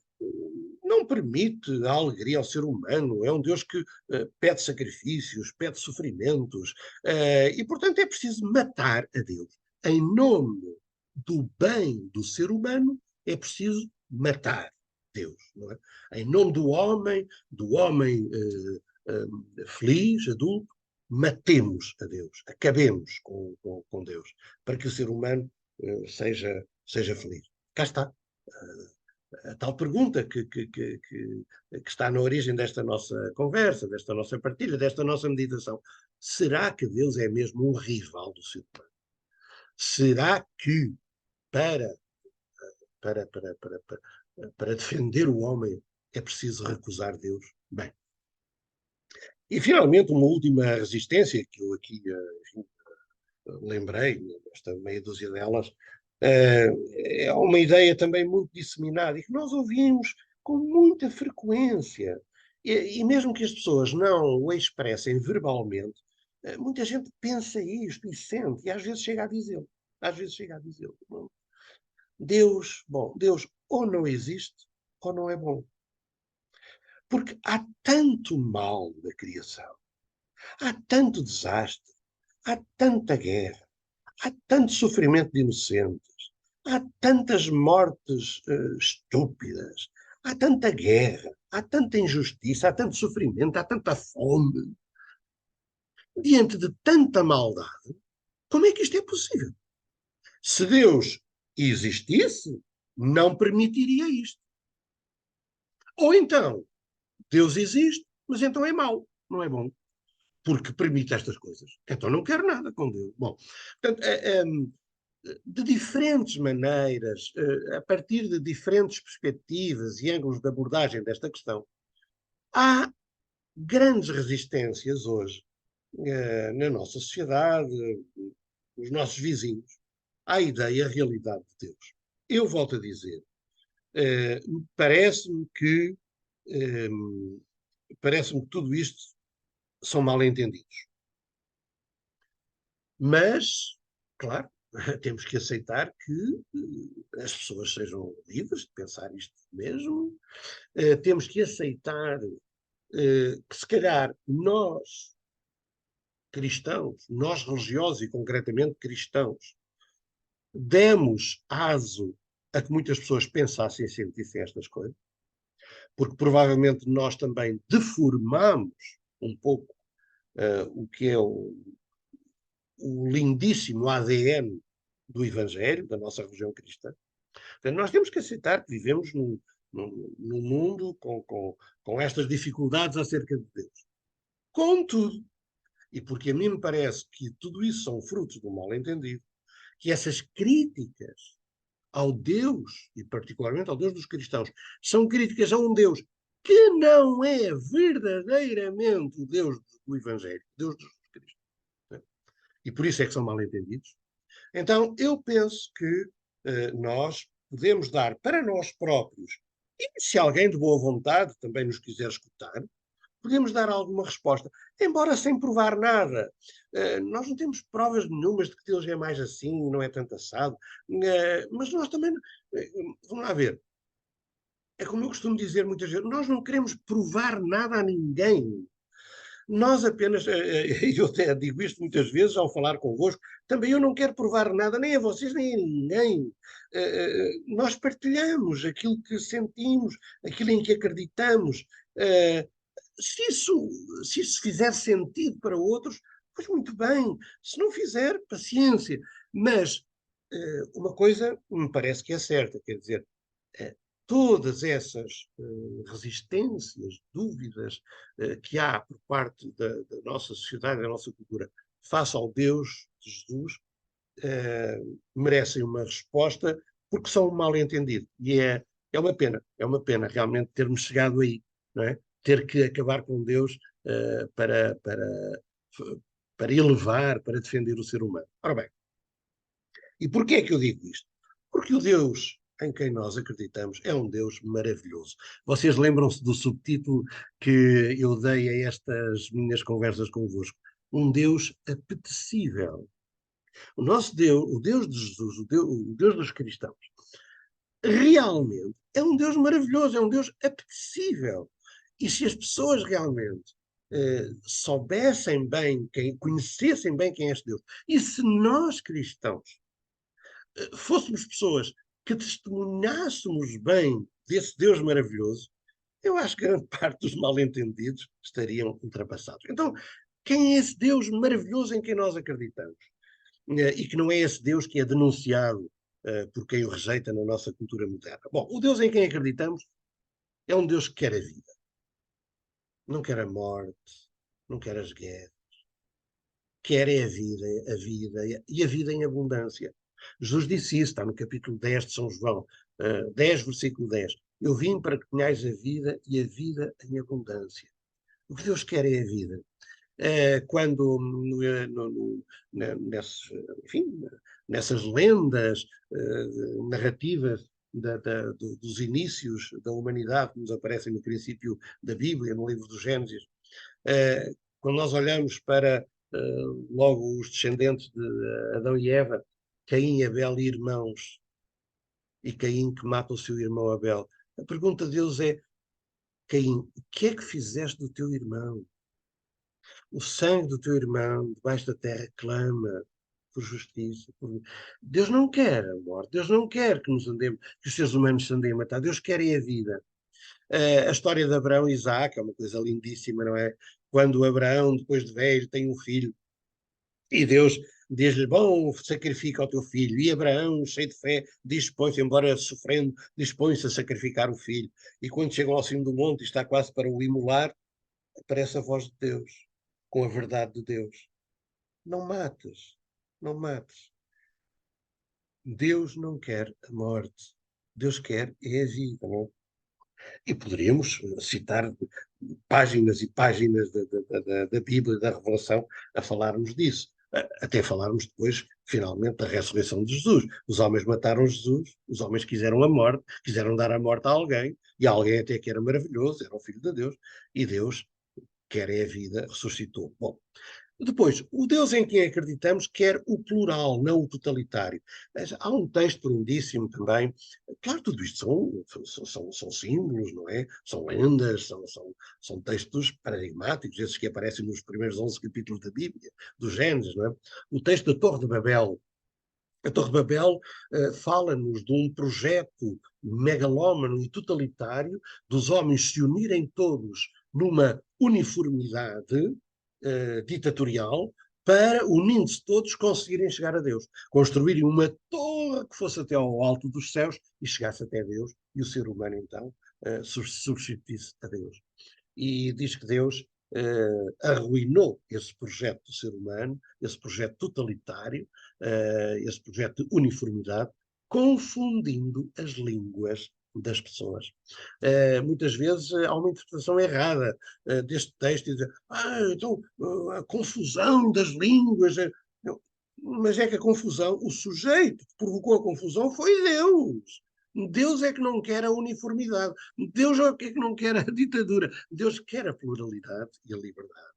não permite a alegria ao ser humano, é um Deus que pede sacrifícios, pede sofrimentos, e portanto é preciso matar a Deus. Em nome do bem do ser humano, é preciso matar Deus. Não é? Em nome do homem feliz, adulto, matemos a Deus, acabemos com Deus, para que o ser humano seja feliz. Cá está. a tal pergunta que está na origem desta nossa conversa, desta nossa partilha, desta nossa meditação. Será que Deus é mesmo um rival do ser humano? Será que para, para defender o homem é preciso recusar Deus? Bem, e finalmente uma última resistência que eu aqui lembrei, esta meia dúzia delas, é uma ideia também muito disseminada e que nós ouvimos com muita frequência. E mesmo que as pessoas não o expressem verbalmente, muita gente pensa isto e sente, e às vezes chega a dizê-lo. Às vezes chega a dizê-lo. Deus, bom, Deus ou não existe ou não é bom. Porque há tanto mal na criação, há tanto desastre, há tanta guerra, há tanto sofrimento de inocentes, há tantas mortes estúpidas, há tanta guerra, há tanta injustiça, há tanto sofrimento, há tanta fome. Diante de tanta maldade, como é que isto é possível? Se Deus existisse, não permitiria isto. Ou então, Deus existe, mas então é mau, não é bom, porque permite estas coisas. Então não quero nada com Deus. Bom, portanto, de diferentes maneiras, a partir de diferentes perspectivas e ângulos de abordagem desta questão, há grandes resistências hoje na nossa sociedade, nos nossos vizinhos, à ideia, à realidade de Deus. Eu volto a dizer, parece-me que tudo isto são mal entendidos. Mas, claro, temos que aceitar que as pessoas sejam livres de pensar isto mesmo. Temos que aceitar que, se calhar, nós, cristãos, nós religiosos e concretamente cristãos, demos aso a que muitas pessoas pensassem e sentissem estas coisas, porque provavelmente nós também deformamos um pouco o que é o lindíssimo ADN do Evangelho, da nossa religião cristã. Portanto, nós temos que aceitar que vivemos num mundo com estas dificuldades acerca de Deus. Contudo, e porque a mim me parece que tudo isso são frutos do mal-entendido, que essas críticas ao Deus, e particularmente ao Deus dos cristãos, são críticas a um Deus que não é verdadeiramente o Deus do Evangelho, Deus de Jesus Cristo. E por isso é que são mal-entendidos. Então, eu penso que nós podemos dar para nós próprios, e se alguém de boa vontade também nos quiser escutar, podemos dar alguma resposta, embora sem provar nada. Nós não temos provas nenhumas de que Deus é mais assim, não é tanto assado, mas nós também, vamos lá ver, é como eu costumo dizer muitas vezes, nós não queremos provar nada a ninguém. Nós apenas, eu até digo isto muitas vezes ao falar convosco, também eu não quero provar nada, nem a vocês, nem a ninguém. Nós partilhamos aquilo que sentimos, aquilo em que acreditamos. Se isso fizer sentido para outros, pois muito bem. Se não fizer, paciência. Mas uma coisa me parece que é certa, quer dizer, todas essas resistências, dúvidas que há por parte da nossa sociedade, da nossa cultura, face ao Deus de Jesus, merecem uma resposta porque são um mal-entendido. E é uma pena realmente termos chegado aí, não é? Ter que acabar com Deus para elevar, para defender o ser humano. Ora bem, e porquê é que eu digo isto? Porque o Deus em quem nós acreditamos é um Deus maravilhoso. Vocês lembram-se do subtítulo que eu dei a estas minhas conversas convosco? Um Deus apetecível. O nosso Deus, o Deus de Jesus, o Deus dos cristãos, realmente é um Deus maravilhoso, é um Deus apetecível. E se as pessoas realmente soubessem bem, conhecessem bem quem é este Deus, e se nós cristãos fôssemos pessoas que testemunhássemos bem desse Deus maravilhoso, eu acho que grande parte dos mal-entendidos estariam ultrapassados. Então, quem é esse Deus maravilhoso em quem nós acreditamos? E que não é esse Deus que é denunciado por quem o rejeita na nossa cultura moderna. Bom, o Deus em quem acreditamos é um Deus que quer a vida. Não quer a morte, não quer as guerras. Quer é a vida e a vida em abundância. Jesus disse isso, está no capítulo 10 de São João, 10, versículo 10. Eu vim para que tenhais a vida e a vida em abundância. O que Deus quer é a vida. Quando nesses, enfim, nessas lendas narrativas dos inícios da humanidade que nos aparecem no princípio da Bíblia, no livro do Gênesis, quando nós olhamos para logo os descendentes de Adão e Eva, Caim e Abel irmãos, e Caim que mata o seu irmão Abel, a pergunta de Deus é: Caim, o que é que fizeste do teu irmão? O sangue do teu irmão debaixo da terra clama por justiça. Deus não quer a morte, Deus não quer que nos andemos, que os seres humanos se andem a matar, Deus quer é a vida. A história de Abraão e Isaac é uma coisa lindíssima, não é? Quando Abraão, depois de velho, tem um filho, e Deus diz-lhe: bom, sacrifica o teu filho. E Abraão, cheio de fé, dispõe-se, embora sofrendo, dispõe-se a sacrificar o filho. E quando chegam ao cimo do monte e está quase para o imolar, aparece a voz de Deus, com a verdade de Deus: não mates, não mates. Deus não quer a morte. Deus quer é a vida, não é? E poderíamos citar páginas e páginas da Bíblia, da Revelação, a falarmos disso. Até falarmos depois, finalmente, da ressurreição de Jesus. Os homens mataram Jesus, os homens quiseram a morte, quiseram dar a morte a alguém, e alguém até que era maravilhoso, era o Filho de Deus, e Deus, quer é a vida, ressuscitou. Bom, depois, o Deus em quem acreditamos quer o plural, não o totalitário. Mas há um texto lindíssimo também. Claro, tudo isto são símbolos, não é? São lendas, são textos paradigmáticos, esses que aparecem nos primeiros 11 capítulos da Bíblia, do Gênesis, não é? O texto da Torre de Babel. A Torre de Babel fala-nos de um projeto megalómano e totalitário dos homens se unirem todos numa uniformidade ditatorial para, unindo-se todos, conseguirem chegar a Deus. Construírem uma torre que fosse até ao alto dos céus e chegasse até Deus, e o ser humano, então, substituísse a Deus. E diz que Deus arruinou esse projeto do ser humano, esse projeto totalitário, esse projeto de uniformidade, confundindo as línguas das pessoas. Muitas vezes há uma interpretação errada deste texto, e dizer, então a confusão das línguas. Não, mas é que a confusão, o sujeito que provocou a confusão foi Deus. Deus é que não quer a uniformidade. Deus é que não quer a ditadura. Deus quer a pluralidade e a liberdade.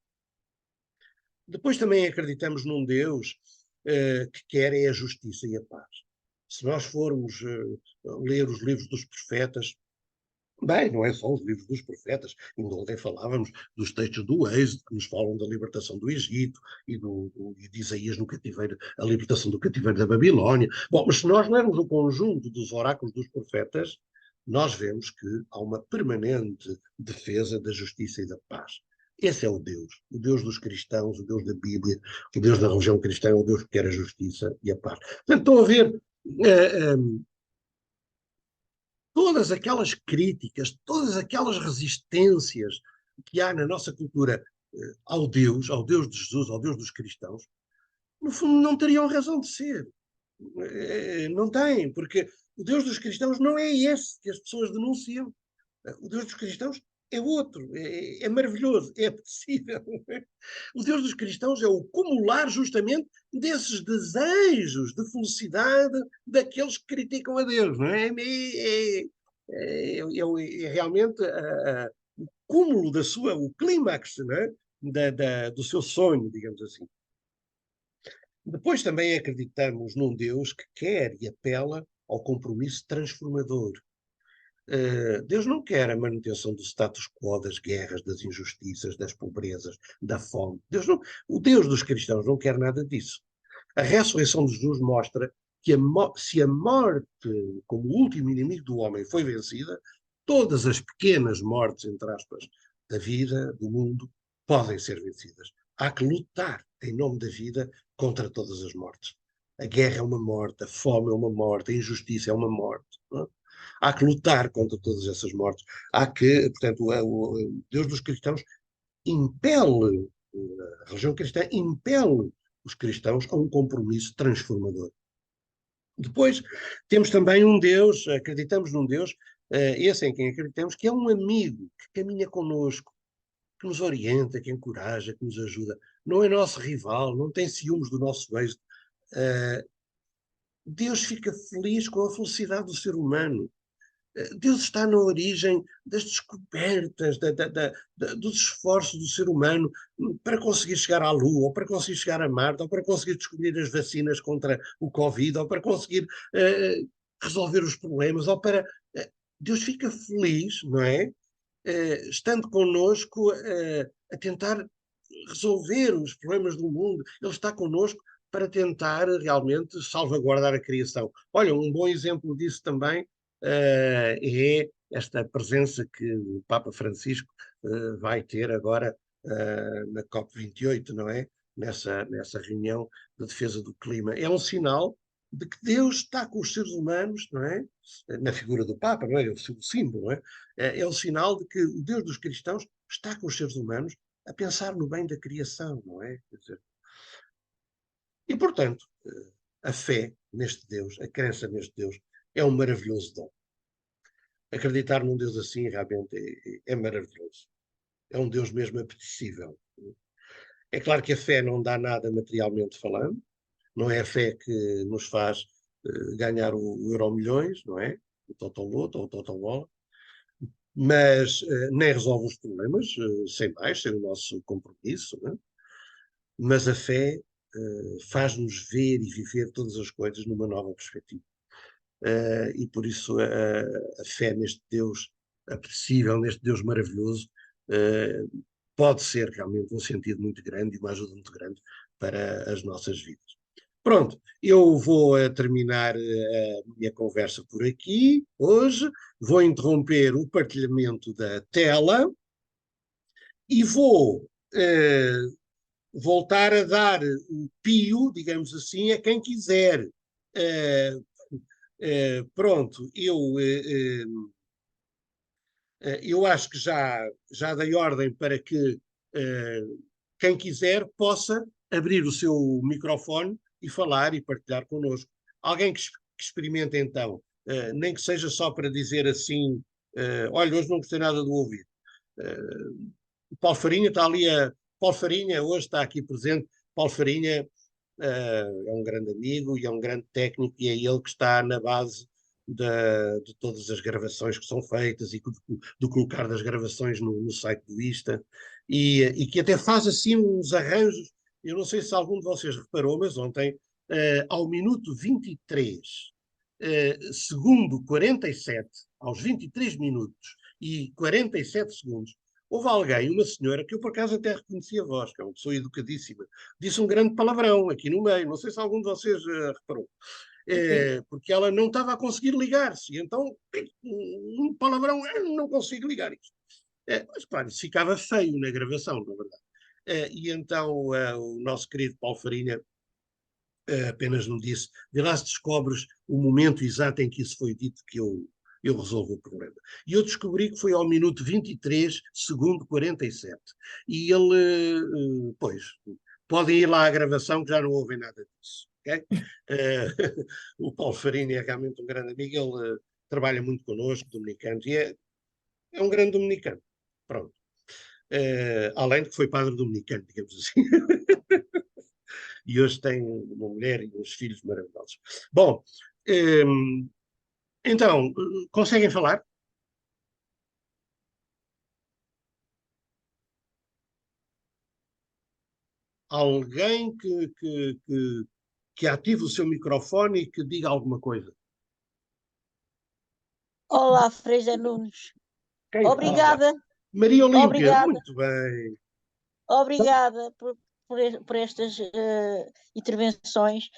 Depois também acreditamos num Deus que quer é a justiça e a paz. Se nós formos ler os livros dos profetas, bem, não é só os livros dos profetas, ainda ontem falávamos dos textos do Êxodo, que nos falam da libertação do Egito e de Isaías no cativeiro, a libertação do cativeiro da Babilónia. Bom, mas se nós lermos o conjunto dos oráculos dos profetas, nós vemos que há uma permanente defesa da justiça e da paz. Esse é o Deus dos cristãos, o Deus da Bíblia, o Deus da religião cristã, o Deus que quer a justiça e a paz. Portanto, estão a ver todas aquelas críticas, todas aquelas resistências que há na nossa cultura ao Deus de Jesus, ao Deus dos cristãos, no fundo não teriam razão de ser. Não têm, porque o Deus dos cristãos não é esse que as pessoas denunciam. O Deus dos cristãos é outro, é maravilhoso, é apetecível. O Deus dos cristãos é o cumular justamente desses desejos de felicidade daqueles que criticam a Deus, não é? É realmente o cúmulo da sua, o clímax, não é? Do seu sonho, digamos assim. Depois também acreditamos num Deus que quer e apela ao compromisso transformador. Deus não quer a manutenção do status quo, das guerras, das injustiças, das pobrezas, da fome. O Deus dos cristãos não quer nada disso. A ressurreição de Jesus mostra que se a morte, como o último inimigo do homem, foi vencida, todas as pequenas mortes, entre aspas, da vida, do mundo, podem ser vencidas. Há que lutar em nome da vida contra todas as mortes. A guerra é uma morte, a fome é uma morte, a injustiça é uma morte. Não é? Há que lutar contra todas essas mortes. Há que, portanto, o Deus dos cristãos impele, a religião cristã impele os cristãos a um compromisso transformador. Depois temos também um Deus, acreditamos num Deus, esse em quem acreditamos, que é um amigo, que caminha connosco, que nos orienta, que encoraja, que nos ajuda. Não é nosso rival, não tem ciúmes do nosso êxito. Uh, Deus fica feliz com a felicidade do ser humano. Deus está na origem das descobertas, dos esforços do ser humano para conseguir chegar à Lua, ou para conseguir chegar a Marte, ou para conseguir descobrir as vacinas contra o Covid, ou para conseguir resolver os problemas, ou para. Deus fica feliz, não é? Estando connosco a tentar resolver os problemas do mundo. Ele está connosco para tentar realmente salvaguardar a criação. Olha, um bom exemplo disso também é esta presença que o Papa Francisco vai ter agora na COP28, não é? Nessa reunião de defesa do clima. É um sinal de que Deus está com os seres humanos, não é? Na figura do Papa, não é? É o símbolo, não é? É o sinal de que o Deus dos cristãos está com os seres humanos a pensar no bem da criação, não é? Quer dizer, e, portanto, a fé neste Deus, a crença neste Deus, é um maravilhoso dom. Acreditar num Deus assim realmente é maravilhoso. É um Deus mesmo apetecível. É claro que a fé não dá nada materialmente falando, não é a fé que nos faz ganhar o Euromilhões, não é? O Totoloto ou o Totobola, mas nem resolve os problemas, sem mais, sem o nosso compromisso, não é? Mas a fé faz-nos ver e viver todas as coisas numa nova perspectiva. E por isso a fé neste Deus apetecível, neste Deus maravilhoso, pode ser realmente um sentido muito grande e uma ajuda muito grande para as nossas vidas. Pronto, eu vou terminar a minha conversa por aqui hoje, vou interromper o partilhamento da tela e vou voltar a dar o pio, digamos assim, a quem quiser. Pronto, eu acho que já dei ordem para que quem quiser possa abrir o seu microfone e falar e partilhar connosco. Alguém que experimente então, nem que seja só para dizer assim, olha, hoje não gostei nada do ouvir. O Paulo Farinha está ali Paulo Farinha hoje está aqui presente. Paulo Farinha é um grande amigo e é um grande técnico e é ele que está na base de todas as gravações que são feitas e do colocar das gravações no site do Insta e que até faz assim uns arranjos. Eu não sei se algum de vocês reparou, mas ontem, ao minuto 23, segundo 47, aos 23 minutos e 47 segundos, houve alguém, uma senhora, que eu por acaso até reconheci a voz, que é uma pessoa educadíssima, disse um grande palavrão aqui no meio. Não sei se algum de vocês reparou. Porque ela não estava a conseguir ligar-se. Então, um palavrão, não consigo ligar isto. Mas claro, isso ficava feio na gravação, na verdade. E então o nosso querido Paulo Farinha apenas me disse, vê lá se descobres o momento exato em que isso foi dito que eu resolvo o problema. E eu descobri que foi ao minuto 23, segundo 47. E ele, pois, podem ir lá à gravação que já não ouvem nada disso. Okay? O Paulo Farinha é realmente um grande amigo, ele trabalha muito connosco, dominicano, e é um grande dominicano. Pronto. Além de que foi padre dominicano, digamos assim. E hoje tem uma mulher e uns filhos maravilhosos. Bom, então, conseguem falar? Alguém que ative o seu microfone e que diga alguma coisa. Olá, Freja Nunes. Quem fala? Obrigada, Maria Olímpia, obrigada, muito bem. obrigada por estas intervenções.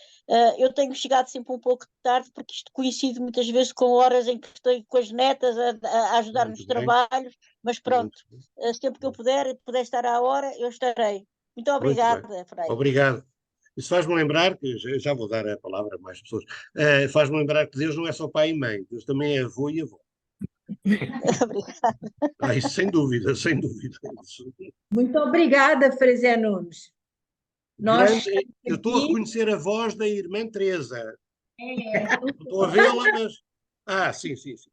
Eu tenho chegado sempre um pouco tarde, porque isto coincide muitas vezes com horas em que estou com as netas a ajudar Muito nos bem, trabalhos, mas muito pronto, bem. sempre que eu puder estar à hora, eu estarei. Muito Muito bem. obrigada, Freire. Obrigado. Isso faz-me lembrar que, já vou dar a palavra a mais pessoas, faz-me lembrar que Deus não é só pai e mãe, Deus também é avô e avó. Isso sem dúvida, sem dúvida. Isso. Muito obrigada, Frezé Nunes. Nós Grande, eu estou a aqui, reconhecer a voz da irmã Teresa. não Estou a vê-la, mas... sim, sim, sim.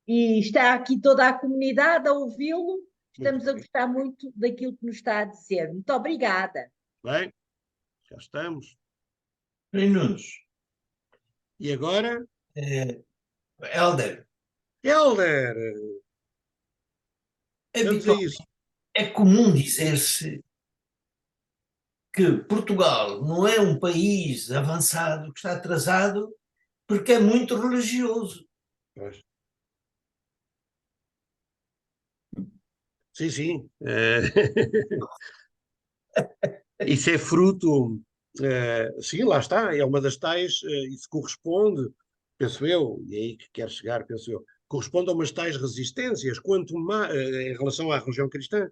e está aqui toda a comunidade a ouvi-lo. Muito Estamos a bem. gostar muito daquilo que nos está a dizer. Muito obrigada. Bem, já estamos. Frei Nunes, E agora? Helder, Helder! Vamos a isso. é comum dizer-se que Portugal não é um país avançado, que está atrasado, porque é muito religioso. Pois. Sim, sim. Isso é fruto, sim, lá está, é uma das tais, isso corresponde, penso eu, e é aí que quero chegar, penso eu, corresponde a umas tais resistências, quanto mais, em relação à religião cristã.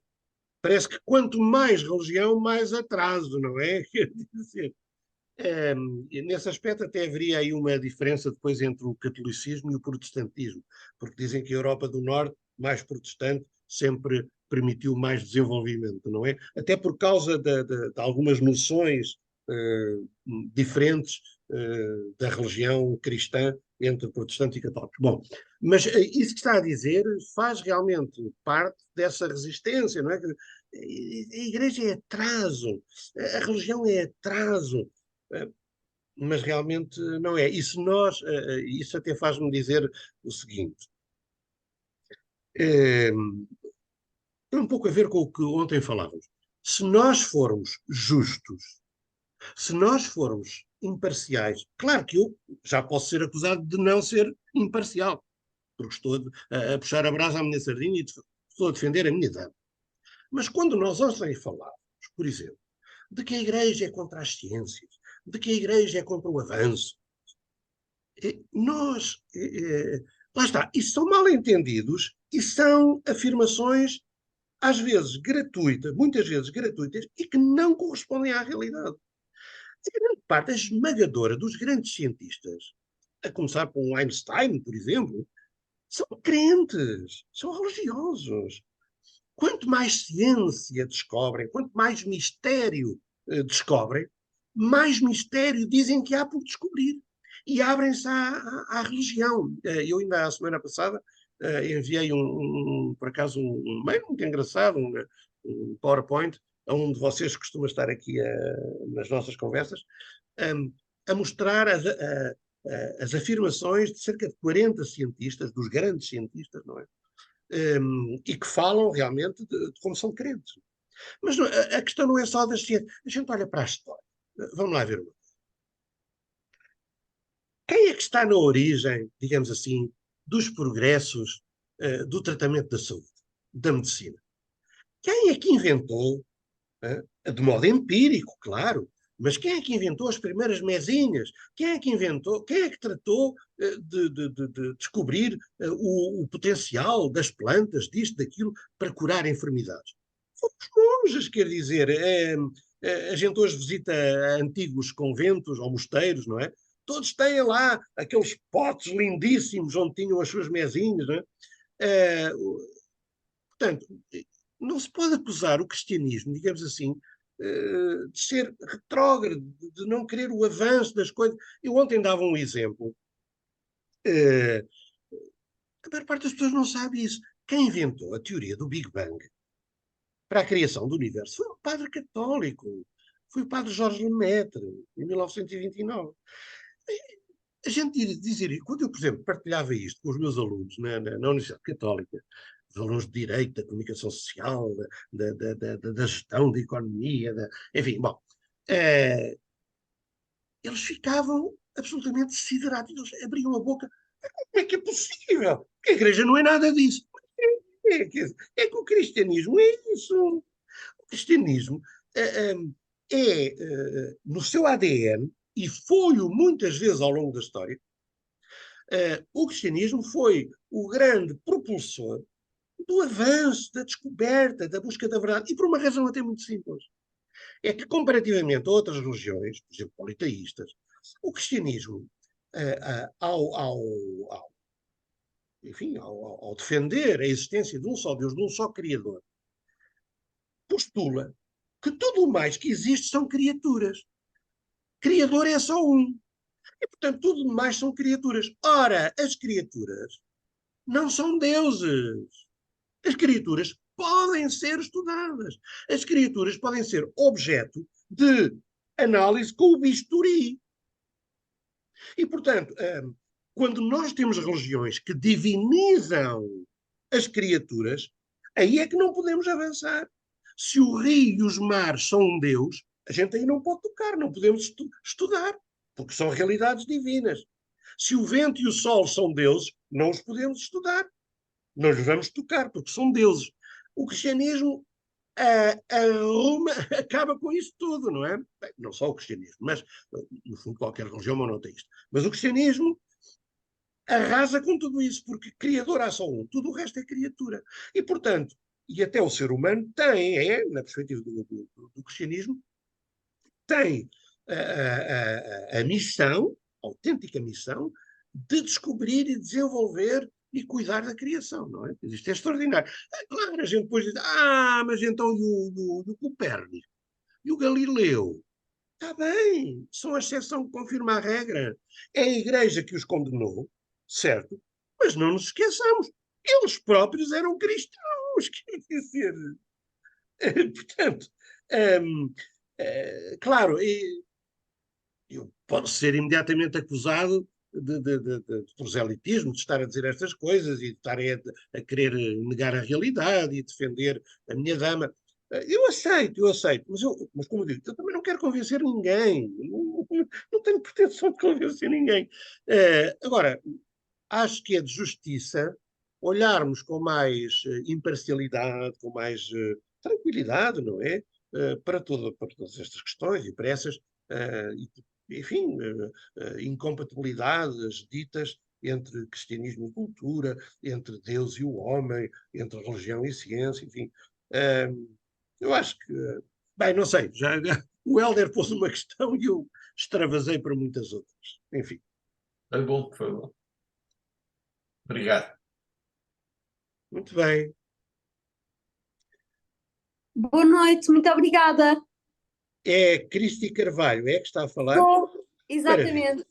Parece que quanto mais religião, mais atraso, não é? Quer dizer, nesse aspecto até haveria aí uma diferença depois entre o catolicismo e o protestantismo, porque dizem que a Europa do Norte, mais protestante, sempre permitiu mais desenvolvimento, não é? Até por causa de algumas noções diferentes da religião cristã entre protestante e católico. Bom, mas isso que está a dizer faz realmente parte dessa resistência, não é? A igreja é atraso, a religião é atraso, mas realmente não é. E se nós, isso até faz-me dizer o seguinte, tem um pouco a ver com o que ontem falávamos. Se nós formos justos, se nós formos imparciais, claro que eu já posso ser acusado de não ser imparcial, porque estou a puxar a brasa à minha sardinha e estou a defender a minha idade. Mas quando nós ontem falávamos, por exemplo, de que a Igreja é contra as ciências, de que a Igreja é contra o avanço, nós, lá está, isso são mal entendidos e são afirmações às vezes gratuitas, muitas vezes gratuitas, e que não correspondem à realidade. A grande parte, a esmagadora dos grandes cientistas, a começar por um Einstein, por exemplo, são crentes, são religiosos. Quanto mais ciência descobrem, quanto mais mistério descobrem, mais mistério dizem que há por descobrir. E abrem-se à religião. Eu ainda a semana passada enviei por acaso um mail muito engraçado, um PowerPoint, a um de vocês que costuma estar aqui nas nossas conversas, a mostrar as afirmações de cerca de 40 cientistas, dos grandes cientistas, não é? E que falam realmente de como são crentes. Mas a questão não é só das ciências. A gente olha para a história. Vamos lá ver uma coisa. Quem é que está na origem, digamos assim, dos progressos do tratamento da saúde, da medicina? Quem é que inventou, de modo empírico, claro, mas quem é que inventou as primeiras mesinhas? Quem é que inventou, quem é que tratou de descobrir o potencial das plantas, disto, daquilo, para curar enfermidades? Foram os monges, quer dizer, a gente hoje visita antigos conventos ou mosteiros, não é? Todos têm lá aqueles potes lindíssimos onde tinham as suas mesinhas, não é? Portanto, não se pode acusar o cristianismo, digamos assim, de ser retrógrado, de não querer o avanço das coisas. Eu ontem dava um exemplo. A maior parte das pessoas não sabe isso. Quem inventou a teoria do Big Bang para a criação do universo foi um padre católico. Foi o padre Jorge Lemaitre, em 1929. A gente dizer, quando eu, por exemplo, partilhava isto com os meus alunos na Universidade Católica, os alunos de Direito, da Comunicação Social, da Gestão, da Economia, enfim, bom, eles ficavam absolutamente siderados, eles abriam a boca, como é que é possível? Porque a Igreja não é nada disso. Que o cristianismo é isso. O cristianismo no seu ADN, e foi-o muitas vezes ao longo da história, o cristianismo foi o grande propulsor do avanço, da descoberta, da busca da verdade, e por uma razão até muito simples. é que, comparativamente a outras religiões, por exemplo, politeístas, o cristianismo, enfim, ao defender a existência de um só Deus, de um só Criador, postula que tudo o mais que existe são criaturas. Criador é só um. E, portanto, tudo mais são criaturas. Ora, as criaturas não são deuses. As criaturas podem ser estudadas. As criaturas podem ser objeto de análise com o bisturi. E, portanto, quando nós temos religiões que divinizam as criaturas, aí é que não podemos avançar. Se o rio e os mares são um Deus, a gente aí não pode tocar, não podemos estudar, porque são realidades divinas. Se o vento e o sol são deuses, não os podemos estudar, não os vamos tocar, porque são deuses. O cristianismo acaba com isso tudo, não é? Bem, não só o cristianismo, mas, no fundo, qualquer religião monoteísta. Mas o cristianismo arrasa com tudo isso, porque criador há só um, tudo o resto é criatura. E, portanto, e até o ser humano tem, na perspectiva do cristianismo, tem a missão, a autêntica missão, de descobrir e desenvolver e cuidar da criação, não é? Isto é extraordinário. Claro, a gente depois diz, mas então e o Copérnico? E o Galileu? Está bem, são a exceção que confirma a regra. É a Igreja que os condenou, certo? Mas não nos esqueçamos, eles próprios eram cristãos, quer dizer. Portanto, claro, eu posso ser imediatamente acusado de proselitismo, de estar a dizer estas coisas e de estar a querer negar a realidade e defender a minha dama. Eu aceito, mas como eu digo, eu também não quero convencer ninguém, não tenho pretensão de convencer ninguém. Agora, acho que é de justiça olharmos com mais imparcialidade, com mais tranquilidade, não é? Para todas estas questões e para essas, enfim, incompatibilidades ditas entre cristianismo e cultura, entre Deus e o homem, entre religião e ciência, enfim. Eu acho que, bem, não sei, o Hélder pôs uma questão e eu extravasei para muitas outras. Enfim. Foi bom, foi bom. Obrigado. Muito bem. Boa noite, muito obrigada. É Cristi Carvalho, é que está a falar? Estou, exatamente.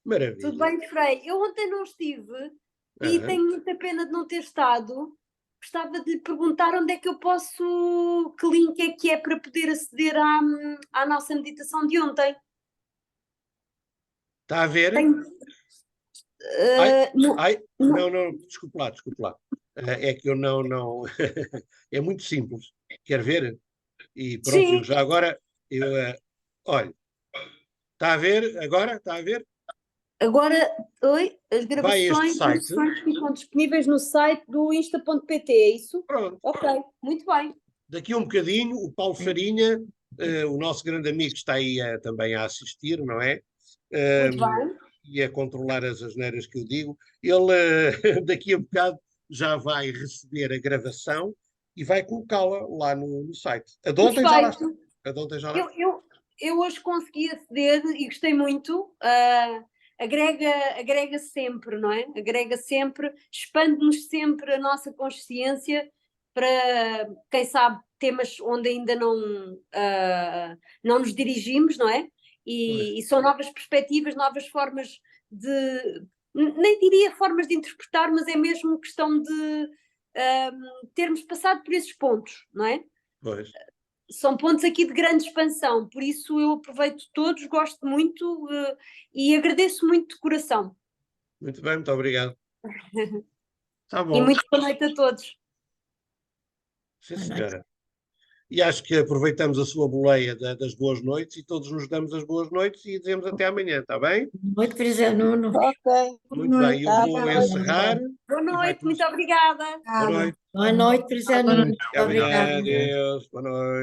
Maravilha. Tudo bem, Frei? Eu ontem não estive e tenho muita pena de não ter estado. Gostava de lhe perguntar onde é que eu posso, que link é que é para poder aceder à nossa meditação de ontem. Está a ver? Não, desculpe lá. É que eu não... É muito simples. Quer ver? E pronto, Sim. já agora, olha, está a ver agora? Está a ver? Agora, as gravações ficam disponíveis no site do insta.pt, é isso? Pronto. Ok, muito bem. Daqui a um bocadinho, o Paulo Farinha, o nosso grande amigo, está aí também a assistir, não é? Muito bem. E a controlar as asneiras que eu digo. Ele, daqui a bocado, já vai receber a gravação e vai colocá-la lá no site. A de ontem já lá está. Eu hoje consegui aceder e gostei muito. Agrega sempre, não é? Agrega sempre, expande-nos sempre a nossa consciência para, quem sabe, temas onde ainda não nos dirigimos, não é? E são novas perspectivas, novas formas de... Nem diria formas de interpretar, mas é mesmo questão de termos passado por esses pontos, não é? Pois. São pontos aqui de grande expansão, por isso eu aproveito todos, gosto muito e agradeço muito de coração. Muito bem, muito obrigado. Tá bom. E muito boa noite a todos. Sim, senhora. E acho que aproveitamos a sua boleia das boas noites e todos nos damos as boas noites e dizemos até amanhã, está bem? Boa noite, Frisa Nuno. Ok. Muito bem, eu vou encerrar. Boa noite, muito obrigada. Boa noite. Boa noite, Frisa Nuno. Até amanhã, adeus, boa noite.